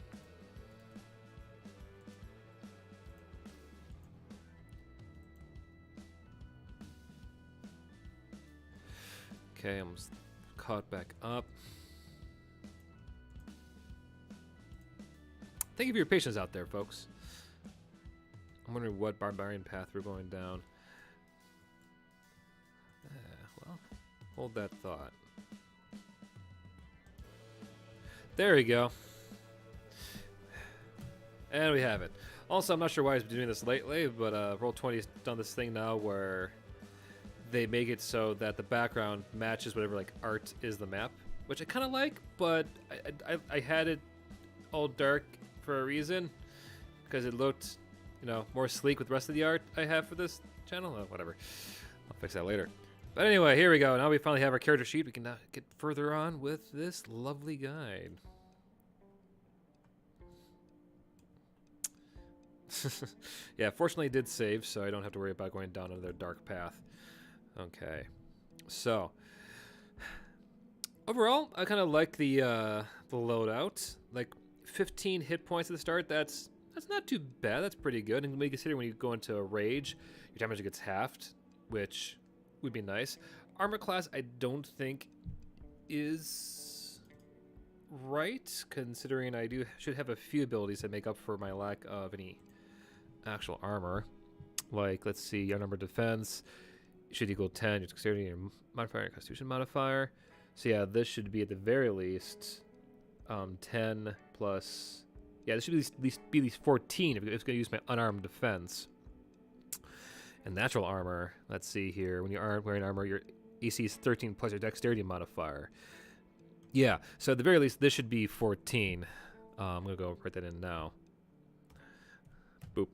Okay, I'm caught back up. Thank you for your patience out there, folks. I'm wondering what barbarian path we're going down. Well, hold that thought. There we go. And we have it. Also, I'm not sure why I've been doing this lately, but Roll20's done this thing now where they make it so that the background matches whatever like art is the map, which I kind of like, but I had it all dark for a reason because it looked, you know, more sleek with the rest of the art I have for this channel. Whatever, I'll fix that later. But anyway, here we go. Now we finally have our character sheet. We can now get further on with this lovely guide. Yeah, fortunately it did save, so I don't have to worry about going down another dark path. Okay, so overall, I kind of like the loadout. Like 15 hit points at the start. That's not too bad. That's pretty good. And when you consider when you go into a rage, your damage gets halved, which would be nice. Armor class, I don't think is right, considering I should have a few abilities that make up for my lack of any actual armor. Like, let's see, your number defense should equal 10, your dexterity, your modifier, your constitution modifier. So yeah, this should be at the very least 10 plus. Yeah, this should be at least 14 if it's going to use my unarmed defense. And natural armor, let's see here. When you aren't wearing armor, your AC is 13 plus your dexterity modifier. Yeah, so at the very least, this should be 14. I'm going to go write that in now. Boop.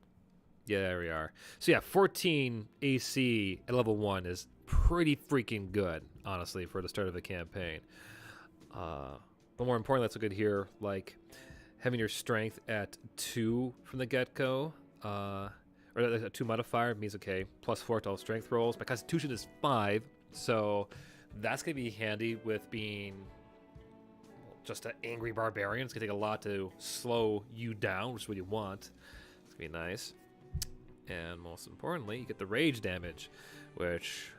Yeah, there we are. So yeah, 14 AC at level 1 is pretty freaking good, honestly, for the start of a campaign. But more importantly, let's look at here, like having your strength at 2 from the get-go, or a 2 modifier means, okay, plus 4 to all strength rolls. My constitution is 5, so that's going to be handy with being just an angry barbarian. It's going to take a lot to slow you down, which is what you want. It's going to be nice. And most importantly, you get the rage damage, which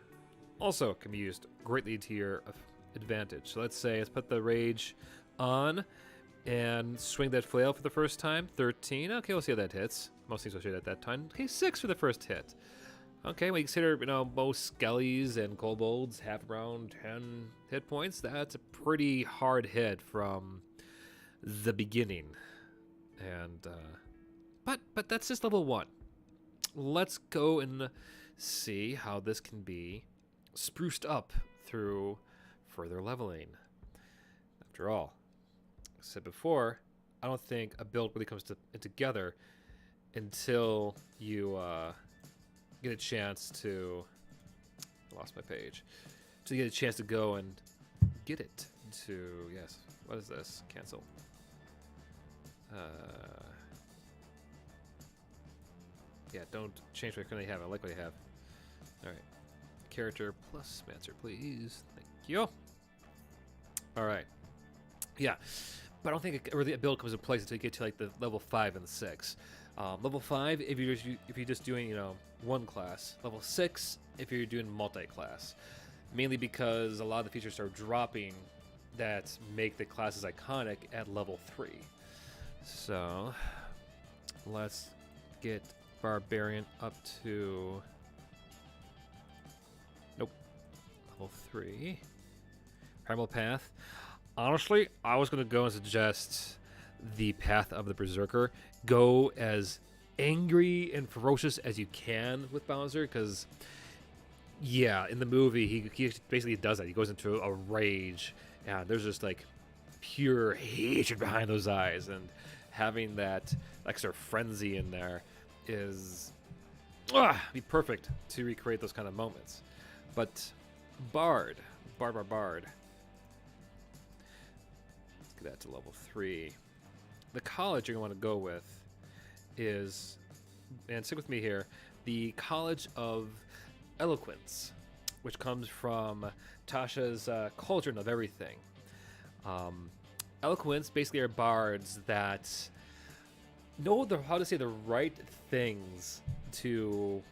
also can be used greatly to your advantage. So let's put the rage on and swing that flail for the first time. 13. Okay, we'll see how that hits. Most things will shoot at that time. Okay, 6 for the first hit. Okay, when you consider, you know, most skellies and kobolds have around 10 hit points, that's a pretty hard hit from the beginning. And but that's just level 1. Let's go and see how this can be spruced up through further leveling. After all, like I said before, I don't think a build really comes together until you get a chance to... I lost my page. Until you get a chance to go and get it to... Yes, what is this? Cancel. Yeah, don't change what I currently have. I like what I have. Alright. Character plus Spencer, please. Thank you. Alright. Yeah. But I don't think a build comes into place until you get to like the level 5 and 6. Level 5 if you're just doing, you know, one class. Level 6 if you're doing multi-class. Mainly because a lot of the features are dropping that make the classes iconic at level 3. So let's get Barbarian up to... Nope. Level 3. Primal Path. Honestly, I was going to go and suggest the Path of the Berserker. Go as angry and ferocious as you can with Bowser, because, yeah, in the movie, he basically does that. He goes into a rage, and there's just, like, pure hatred behind those eyes, and having that extra frenzy in there is be perfect to recreate those kind of moments. But Bard. Let's get that to level 3. The college you're going to want to go with is, and stick with me here, the College of Eloquence, which comes from Tasha's Cauldron of Everything. Eloquence basically are bards that know how to say the right things to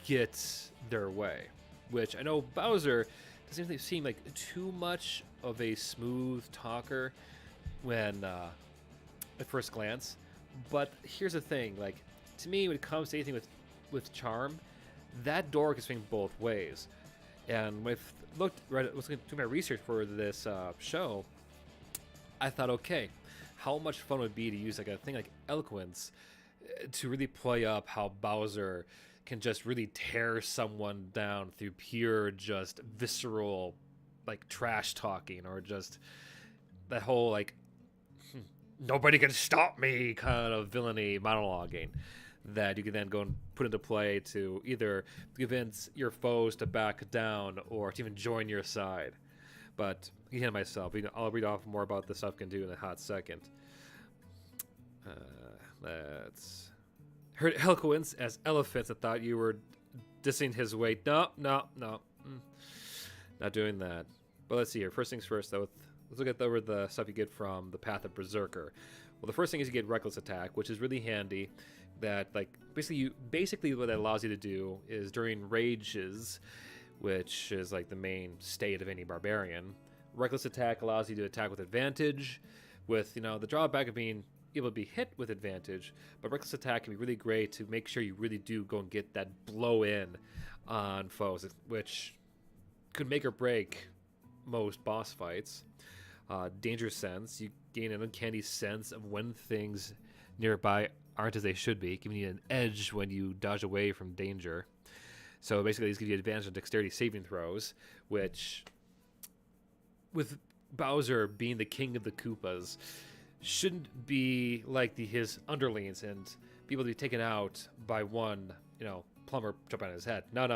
get their way, which I know Bowser doesn't really seem like too much of a smooth talker when at first glance. But here's the thing, like, to me, when it comes to anything with charm, that door can swing both ways. And when I was looking through my research for this show, I thought, okay, how much fun would it be to use like a thing like eloquence to really play up how Bowser can just really tear someone down through pure, just visceral, like trash talking, or just that whole like nobody can stop me kind of villainy monologuing that you can then go and put into play to either convince your foes to back down or to even join your side. But again, myself, I'll read off more about this stuff I can do in a hot second. Let's heard eloquence as elephants. I thought you were dissing his weight. No, not doing that. But let's see here. First things first, though. Let's look at over the stuff you get from the Path of Berserker. Well, the first thing is you get Reckless Attack, which is really handy. That like basically what that allows you to do is during rages, which is like the main state of any barbarian, Reckless Attack allows you to attack with advantage, with the drawback of being able to be hit with advantage. But Reckless Attack can be really great to make sure you really do go and get that blow in on foes, which could make or break most boss fights. Danger Sense, you gain an uncanny sense of when things nearby aren't as they should be, giving you an edge when you dodge away from danger. So basically, these give you advantage on dexterity saving throws, which, with Bowser being the king of the Koopas, shouldn't be like his underlings and be able to be taken out by one, plumber jumping on his head. No.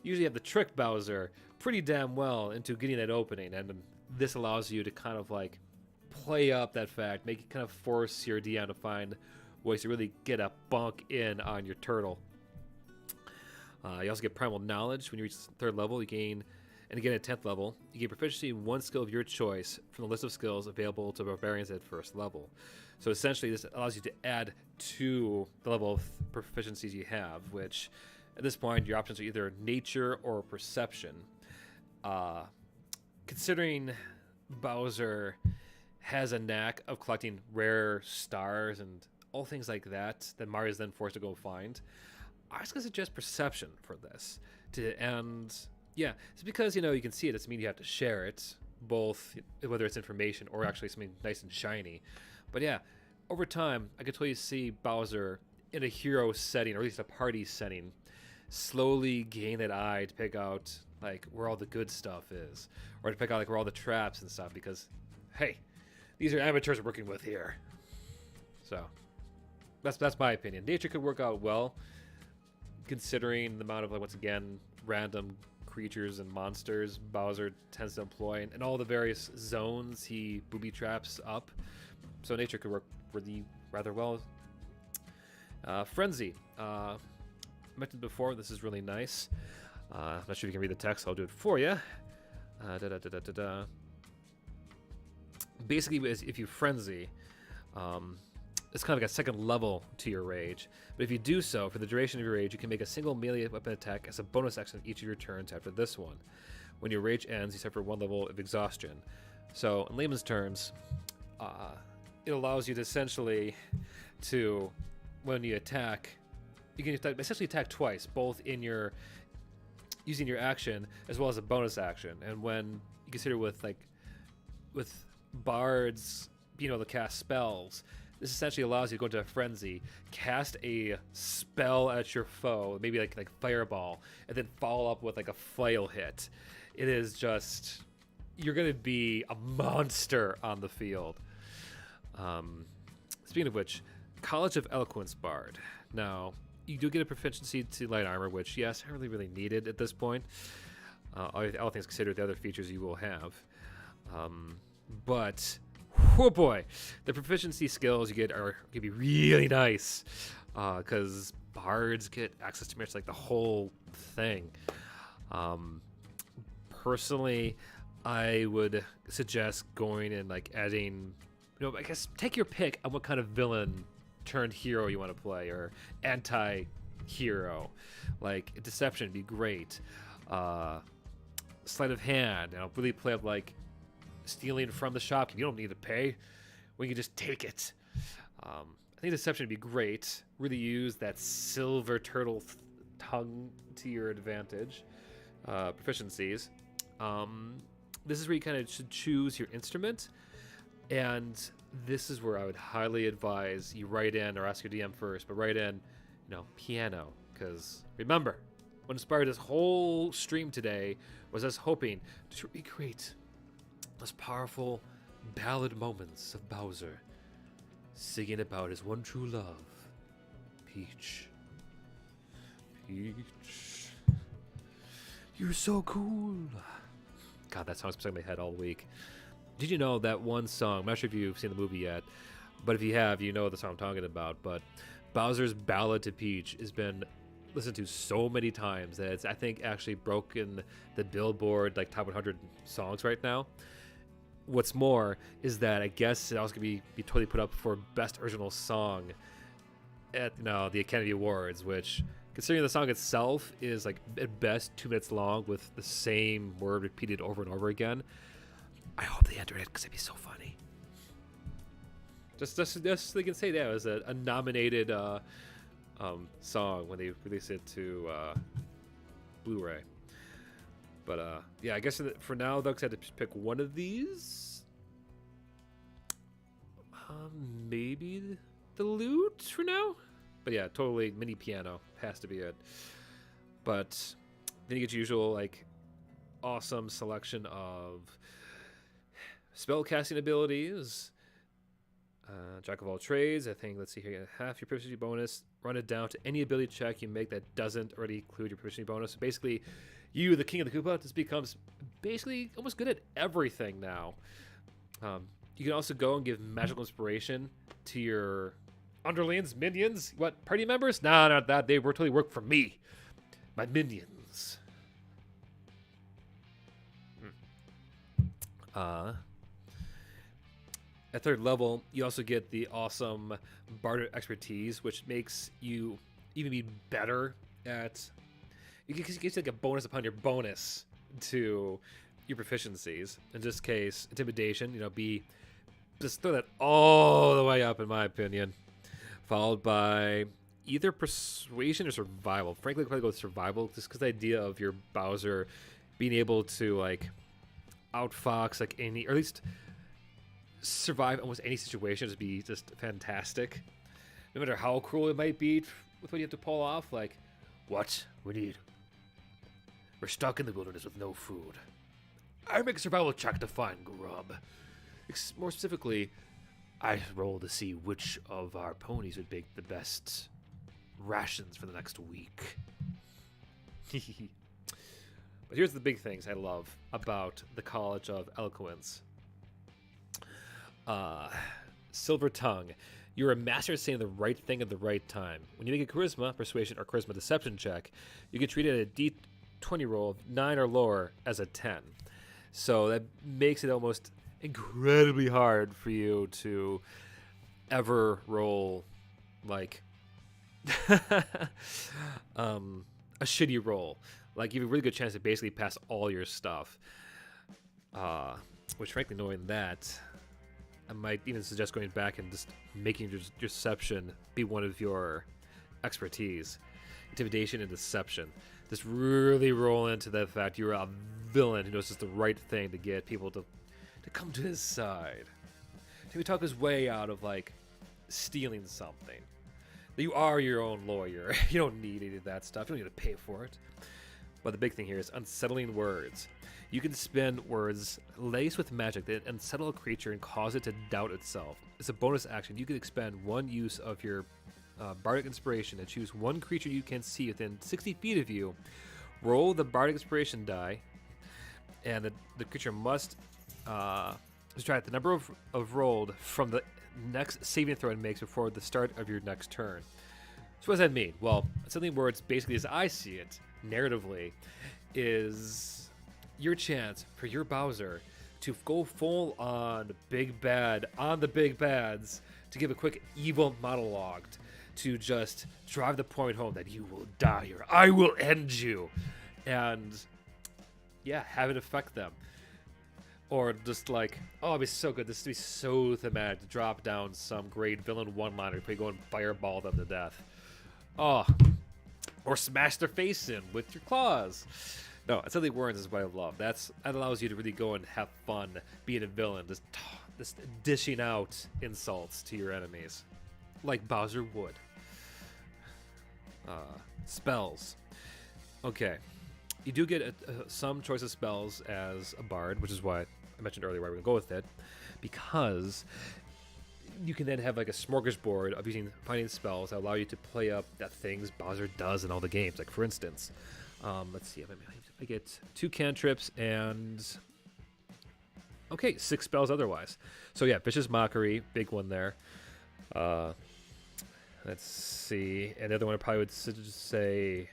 Usually you have to trick Bowser pretty damn well into getting that opening, and this allows you to kind of like play up that fact, make it kind of force your DM to find ways to really get a bunk in on your turtle. You also get Primal Knowledge. When you reach the 3rd level, you gain, and again at 10th level, you gain proficiency in one skill of your choice from the list of skills available to barbarians at 1st level. So essentially, this allows you to add to the level of proficiencies you have, which at this point, your options are either nature or perception. Considering Bowser has a knack of collecting rare stars and all things like that Mario is then forced to go find, I was going to suggest perception for this. It's because, you can see it. It doesn't mean you have to share it, both whether it's information or actually something nice and shiny. But yeah, over time, I could totally see Bowser in a hero setting, or at least a party setting, slowly gain that eye to pick out like where all the good stuff is, or to pick out like where all the traps and stuff, because, hey, these are amateurs we're working with here. So that's my opinion. Nature could work out well, considering the amount of, like, once again, random creatures and monsters Bowser tends to employ, and all the various zones he booby traps up. So nature could work really rather well. Frenzy. I mentioned before, this is really nice. I'm not sure if you can read the text, so I'll do it for you. Basically, if you frenzy, it's kind of like a 2nd level to your rage. But if you do so, for the duration of your rage, you can make a single melee weapon attack as a bonus action each of your turns after this one. When your rage ends, you suffer 1 level of exhaustion. So, in layman's terms, it allows you to essentially when you attack, you can essentially attack twice, both in using your action as well as a bonus action. And when you consider with bards being able to cast spells, this essentially allows you to go into a frenzy, cast a spell at your foe, maybe like fireball, and then follow up with like a flail hit. It is just, you're going to be a monster on the field. Speaking of which, College of Eloquence Bard. Now, you do get a proficiency to light armor, which, yes, I really needed at this point. All things considered, the other features you will have. But, oh boy, the proficiency skills you get are going to be really nice. Because bards get access to like the whole thing. Personally, I would suggest going and like adding, I guess take your pick on what kind of villain turned hero you want to play, or anti-hero. Like deception would be great. Sleight of hand, really play up like stealing from the shop. You don't need to pay, we can just take it. I think deception would be great. Really use that silver turtle tongue to your advantage. Proficiencies. This is where you kind of should choose your instrument, and this is where I would highly advise you write in, or ask your DM first, but write in, piano, because remember, what inspired this whole stream today was us hoping to recreate those powerful ballad moments of Bowser singing about his one true love, Peach. Peach, you're so cool. God, that song's stuck in my head all week. Did you know that one song, I'm not sure if you've seen the movie yet, but if you have, you know the song I'm talking about, but Bowser's Ballad to Peach has been listened to so many times that it's, I think, actually broken the Billboard like top 100 songs right now. What's more is that I guess it also could be totally put up for Best Original Song at the Academy Awards, which, considering the song itself is like at best 2 minutes long with the same word repeated over and over again, I hope they enter it because it'd be so funny. Just they can say that it was a nominated song when they released it to Blu-ray. But yeah, I guess for now, Doug's had to pick one of these. Maybe the lute for now. But yeah, totally mini piano has to be it. But then you get your usual like awesome selection of spell casting abilities. Jack of all trades. I think, let's see here, half your proficiency bonus. Run it down to any ability check you make that doesn't already include your proficiency bonus. So basically, you, the king of the Koopa, just becomes basically almost good at everything now. You can also go and give magical inspiration to your underlings, minions. What, party members? Nah, not that. They totally work for me. My minions. At third level, you also get the awesome Bard expertise, which makes you even be better at. It gives you like a bonus upon your bonus to your proficiencies. In this case, intimidation. Just throw that all the way up, in my opinion. Followed by either persuasion or survival. Frankly, I'd probably go with survival, just because the idea of your Bowser being able to like outfox like any, or at least survive almost any situation would be just fantastic. No matter how cruel it might be with what you have to pull off. Like, what? We're stuck in the wilderness with no food. I make a survival check to find grub. More specifically, I roll to see which of our ponies would make the best rations for the next week. But here's the big things I love about the College of Eloquence. Silver Tongue. You're a master at saying the right thing at the right time. When you make a charisma, persuasion, or charisma deception check, you get treated at a D20 roll of 9 or lower as a 10. So that makes it almost incredibly hard for you to ever roll like a shitty roll. Like, you have a really good chance to basically pass all your stuff. Which, frankly, knowing that, I might even suggest going back and just making your deception be one of your expertise. Intimidation and deception. Just really roll into the fact you're a villain who knows just the right thing to get people to come to his side. To talk his way out of, like, stealing something. You are your own lawyer. You don't need any of that stuff. You don't need to pay for it. But the big thing here is unsettling words. You can spin words laced with magic that unsettle a creature and cause it to doubt itself. It's a bonus action. You can expend one use of your Bardic Inspiration, and choose one creature you can see within 60 feet of you. Roll the Bardic Inspiration die, and the creature must subtract the number of rolled from the next saving throw it makes before the start of your next turn. So what does that mean? Well, something where it's basically, as I see it, narratively, is your chance for your Bowser to go full on big bad on the big bads, to give a quick evil monologue, to just drive the point home that you will die or I will end you, and yeah, have it affect them. Or just like, oh, it'd be so good, this would be so thematic to drop down some great villain one-liner where you go and fireball them to death. Oh, or smash their face in with your claws. No, Unsettling Warrens is what I love. That allows you to really go and have fun being a villain, just dishing out insults to your enemies, like Bowser would. Spells. Okay, you do get some choice of spells as a bard, which is why I mentioned earlier why we're gonna go with it, because you can then have like a smorgasbord of finding spells that allow you to play up that things Bowser does in all the games. Like for instance, let's see, I get 2 cantrips and 6 spells otherwise. So yeah, Vicious Mockery, big one there. Let's see, and the other one I probably would say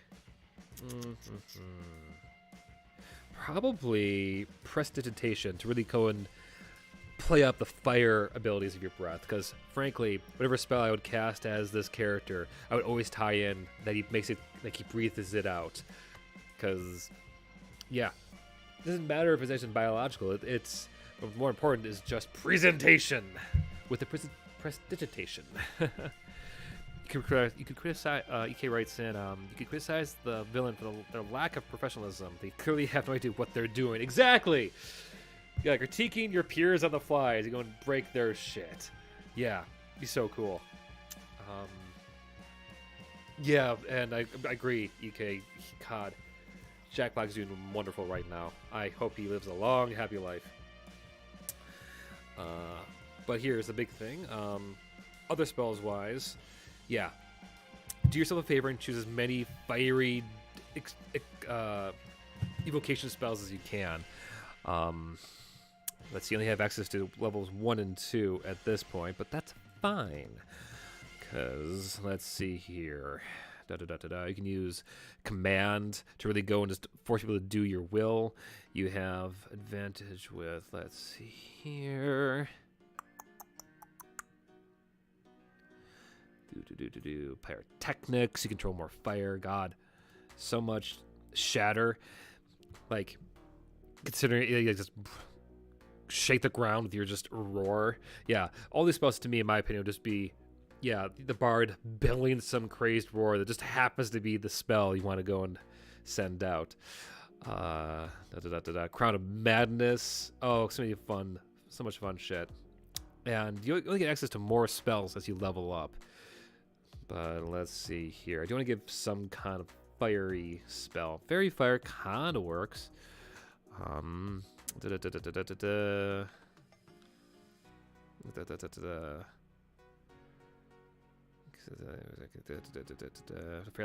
probably Prestidigitation, to really go and play up the fire abilities of your breath, because frankly, whatever spell I would cast as this character, I would always tie in that he makes it like he breathes it out, because yeah, it doesn't matter if it's actually biological. It's more important is just presentation with the prestidigitation. You could criticize. EK writes in. You could criticize the villain for their lack of professionalism. They clearly have no idea what they're doing. Exactly. Yeah, critiquing your peers on the fly as you go and break their shit. Yeah, be so cool. Yeah, and I agree, EK. God, Jack Black's doing wonderful right now. I hope he lives a long, happy life. But here's the big thing. Other spells wise, yeah, do yourself a favor and choose as many fiery evocation spells as you can. Let's see, you only have access to levels 1 and 2 at this point, but that's fine. Because, let's see here. You can use command to really go and just force people to do your will. You have advantage with, let's see here. Pyrotechnics, you control more fire. God, so much shatter. Like, considering you just shake the ground with your just roar. Yeah, all these spells to me, in my opinion, would just be, yeah, the bard belling some crazed roar that just happens to be the spell you want to go and send out. Crown of Madness. Oh, so many fun, so much fun shit. And you only get access to more spells as you level up. But let's see here. I do want to give some kind of fiery spell. Fairy Fire kind of works. Fairly,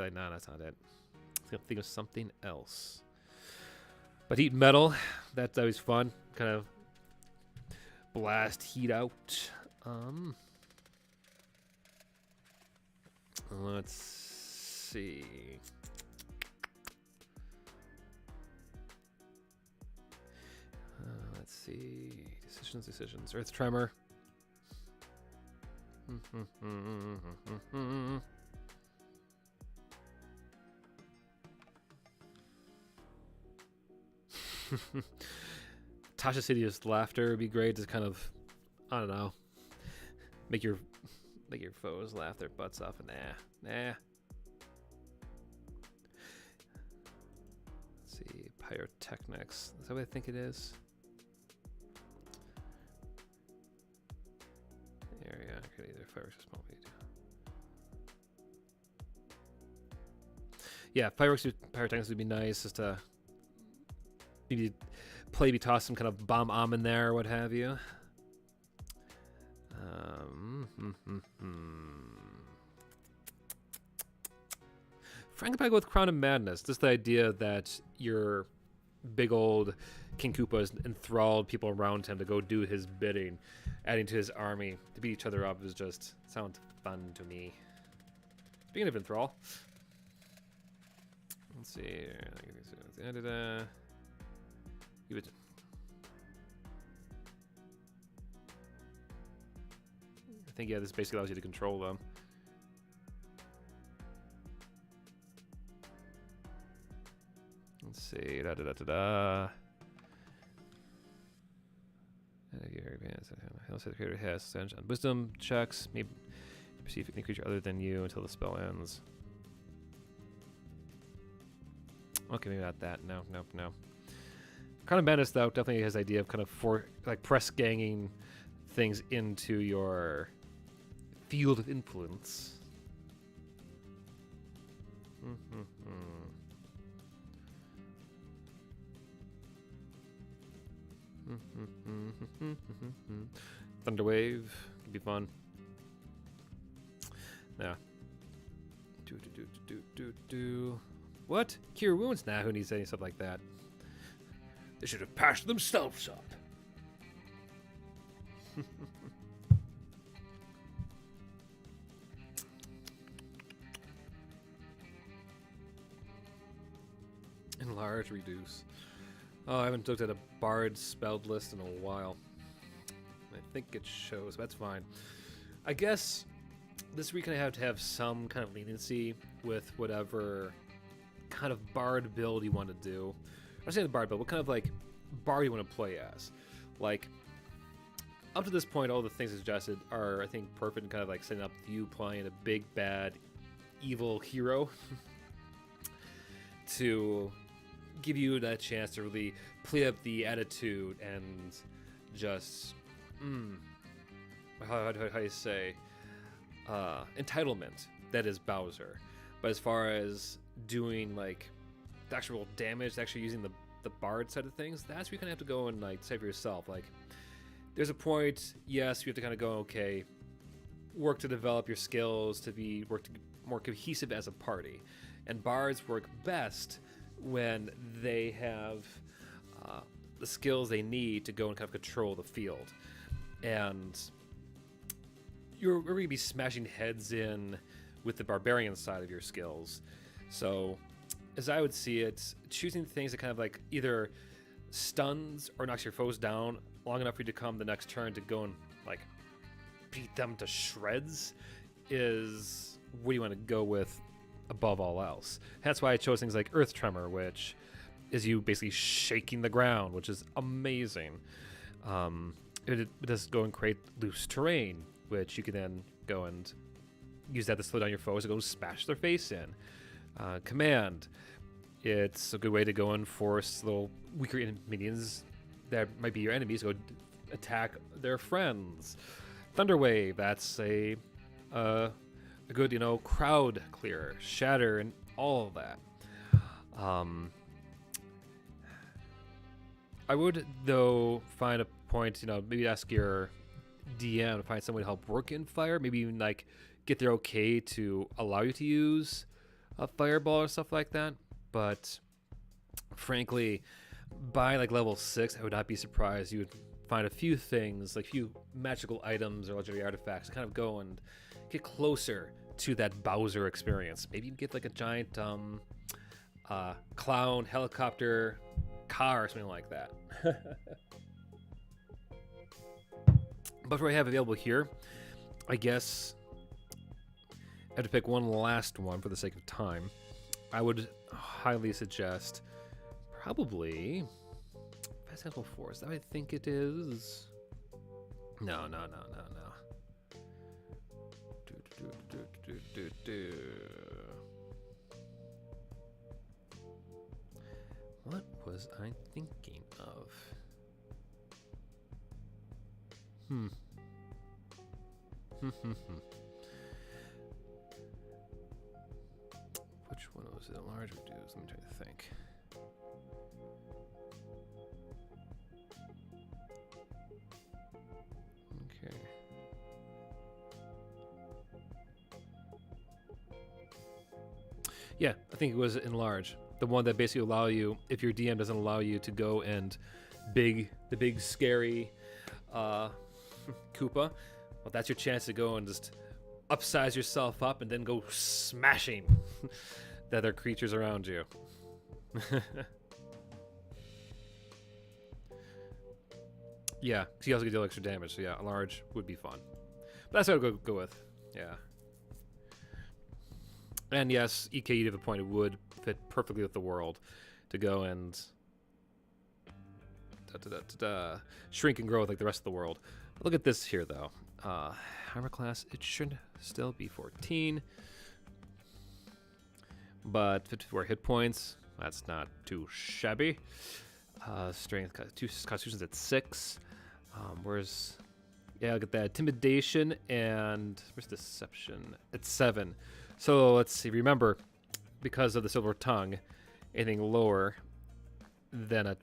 no, that's not it. I was gonna think of something else. But heat metal, that's always fun. Kind of blast heat out. Let's see. Let's see. Decisions. Earth Tremor. Tasha Sidio's laughter would be great to kind of, I don't know, make your foes laugh their butts off. Nah. Let's see, pyrotechnics. Is that what I think it is? Yeah, I could either fireworks or small beat. Yeah, pyrotechnics would be nice, just to maybe toss some kind of bomb in there or what have you. frankly, probably go with Crown of Madness. Just the idea that your big old King Koopa has enthralled people around him to go do his bidding, adding to his army to beat each other up is just sounds fun to me. Speaking of enthrall, let's see. I think, yeah, this basically allows you to control them. Let's see. Has wisdom checks. Maybe perceive any creature other than you until the spell ends. Okay, maybe not that. No. Crown of Madness, though, definitely has the idea of kind of press ganging things into your field of influence. Thunderwave could be fun. Yeah. What? Cure wounds? Nah, who needs any stuff like that? They should have patched themselves up. Enlarge, reduce. Oh, I haven't looked at a Bard spelled list in a while. I think it shows. That's fine. I guess this week I have to have some kind of leniency with whatever kind of Bard build you want to do. I'm not saying the Bard build, what kind of like Bard you want to play as. Like, up to this point, all the things suggested are, I think, perfect and kind of like setting up you playing a big, bad, evil hero to give you that chance to really play up the attitude and just, how do you say, entitlement that is Bowser. But as far as doing like the actual damage, actually using the Bard side of things, that's where you kind of have to go and like decide for yourself. Like, there's a point, yes, you have to kind of go, okay, work to develop your skills to be more cohesive as a party. And Bards work best when they have the skills they need to go and kind of control the field. And you're going to be smashing heads in with the barbarian side of your skills. So, as I would see it, choosing things that kind of like either stuns or knocks your foes down long enough for you to come the next turn to go and like beat them to shreds is what you want to go with above all else. That's why I chose things like Earth Tremor, which is you basically shaking the ground, which is amazing. It does go and create loose terrain, which you can then go and use that to slow down your foes and go smash their face in. Command, it's a good way to go and force little weaker minions that might be your enemies to go attack their friends. Thunderwave, that's a good, crowd clearer. Shatter and all of that. I would, though, find a point, maybe ask your DM to find someone to help work in fire. Maybe even, like, get their okay to allow you to use a fireball or stuff like that. But, frankly, by, like, level 6, I would not be surprised you would find a few things, like a few magical items or legendary artifacts to kind of go and get closer to that Bowser experience. Maybe you get, like, a giant clown helicopter car or something like that. But what I have available here, I guess I have to pick one last one for the sake of time. I would highly suggest probably Festival Force. That I think it is. No. What was I thinking of? Which one was it? Large reduce? Let me try to think. Okay. Yeah, I think it was enlarge. The one that basically allow you, if your DM doesn't allow you to go and the big scary Koopa, well, that's your chance to go and just upsize yourself up and then go smashing the other creatures around you. Yeah, so you also can deal extra damage, so yeah, a large would be fun. But that's what I'll go with, yeah. And yes, EKU to the point, it would fit perfectly with the world to go and shrink and grow like the rest of the world. Look at this here, though. Armor class, it should still be 14. But 54 hit points, that's not too shabby. Strength, constitution's at 6. Yeah, look at that. Intimidation and where's deception? It's 7. So let's see. Remember, because of the silver tongue, anything lower than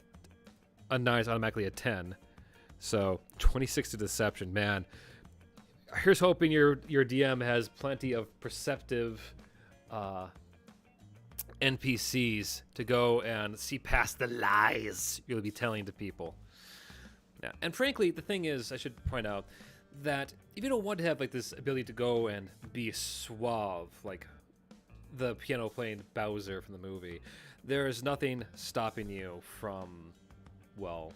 a 9 is automatically a 10. So 26 to deception, man. Here's hoping your DM has plenty of perceptive NPCs to go and see past the lies you'll be telling to people. Yeah. And frankly, the thing is, I should point out that if you don't want to have like this ability to go and be suave, like the piano playing Bowser from the movie, there is nothing stopping you from, well,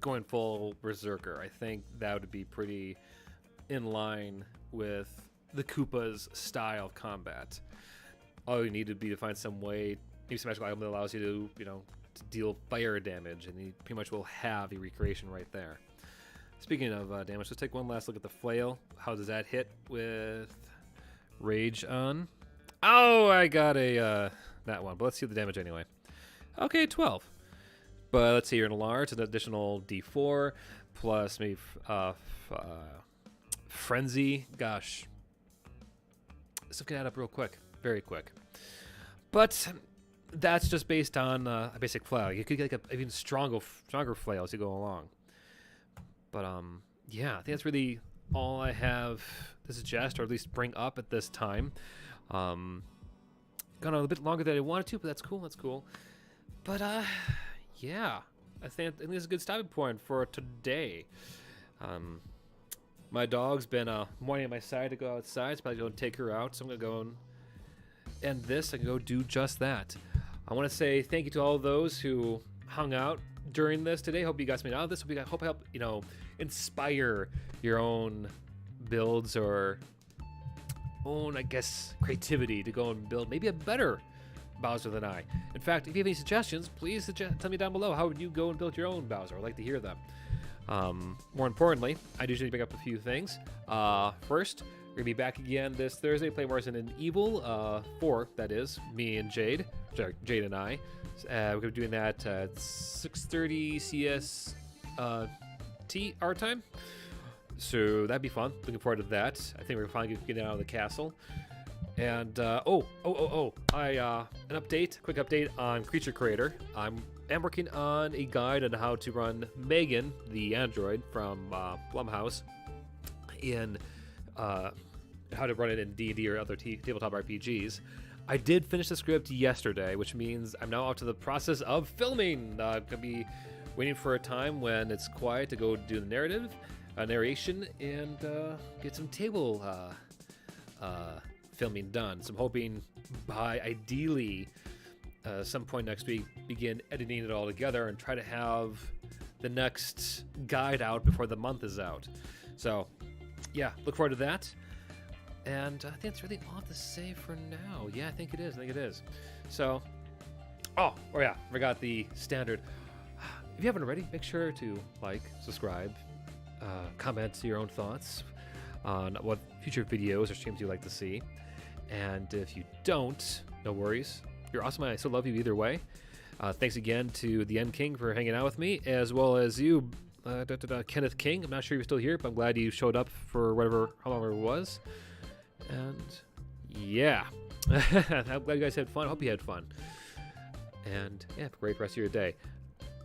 going full berserker. I think that would be pretty in line with the Koopa's style of combat. All you need to be to find some way, maybe some magical item that allows you to, to deal fire damage, and you pretty much will have a recreation right there. Speaking of damage, let's take one last look at the flail. How does that hit with rage on? Oh, I got a that one, but let's see the damage anyway. Okay, 12. But let's see, you're in a large, an additional D4 plus maybe frenzy. Gosh, this can add up real quick, very quick. But that's just based on a basic flail. You could get like a even stronger flail as you go along. But yeah, I think that's really all I have to suggest, or at least bring up at this time. Gone a bit longer than I wanted to, but that's cool. That's cool. But yeah, I think it's a good stopping point for today. My dog's been moaning at my side to go outside. It's probably going to take her out, so I'm going to go and end this. I can go do just that. I want to say thank you to all those who hung out during this today. Hope you guys made out of this. Hope I help inspire your own builds or own, I guess, creativity to go and build maybe a better Bowser than I. In fact, if you have any suggestions, please tell me down below. How would you go and build your own Bowser? I'd like to hear them. More importantly, I do usually bring up a few things. First, we're gonna be back again this Thursday, playing Resident Evil 4. That is me and Jade and I. We're gonna be doing that at 6:30 CS our time. So that'd be fun. Looking forward to that. I think we're finally getting out of the castle. And an update, quick update on Creature Creator. I am working on a guide on how to run Megan, the android from Blumhouse, in how to run it in D&D or other tabletop RPGs. I did finish the script yesterday, which means I'm now out to the process of filming. I'm gonna be waiting for a time when it's quiet to go do the narration, and get some table filming done. So I'm hoping by ideally some point next week begin editing it all together and try to have the next guide out before the month is out. So yeah, look forward to that. And I think that's really all I have to say for now. Yeah, I think it is. So, yeah, forgot the standard. If you haven't already, make sure to like, subscribe, comment your own thoughts on what future videos or streams you'd like to see. And if you don't, no worries. You're awesome, and I still love you either way. Thanks again to the End King for hanging out with me, as well as you, Kenneth King. I'm not sure you're still here, but I'm glad you showed up for how long it was. And yeah, I'm glad you guys had fun. I hope you had fun. And yeah, have a great rest of your day.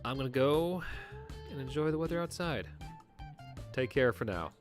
I'm going to go and enjoy the weather outside. Take care for now.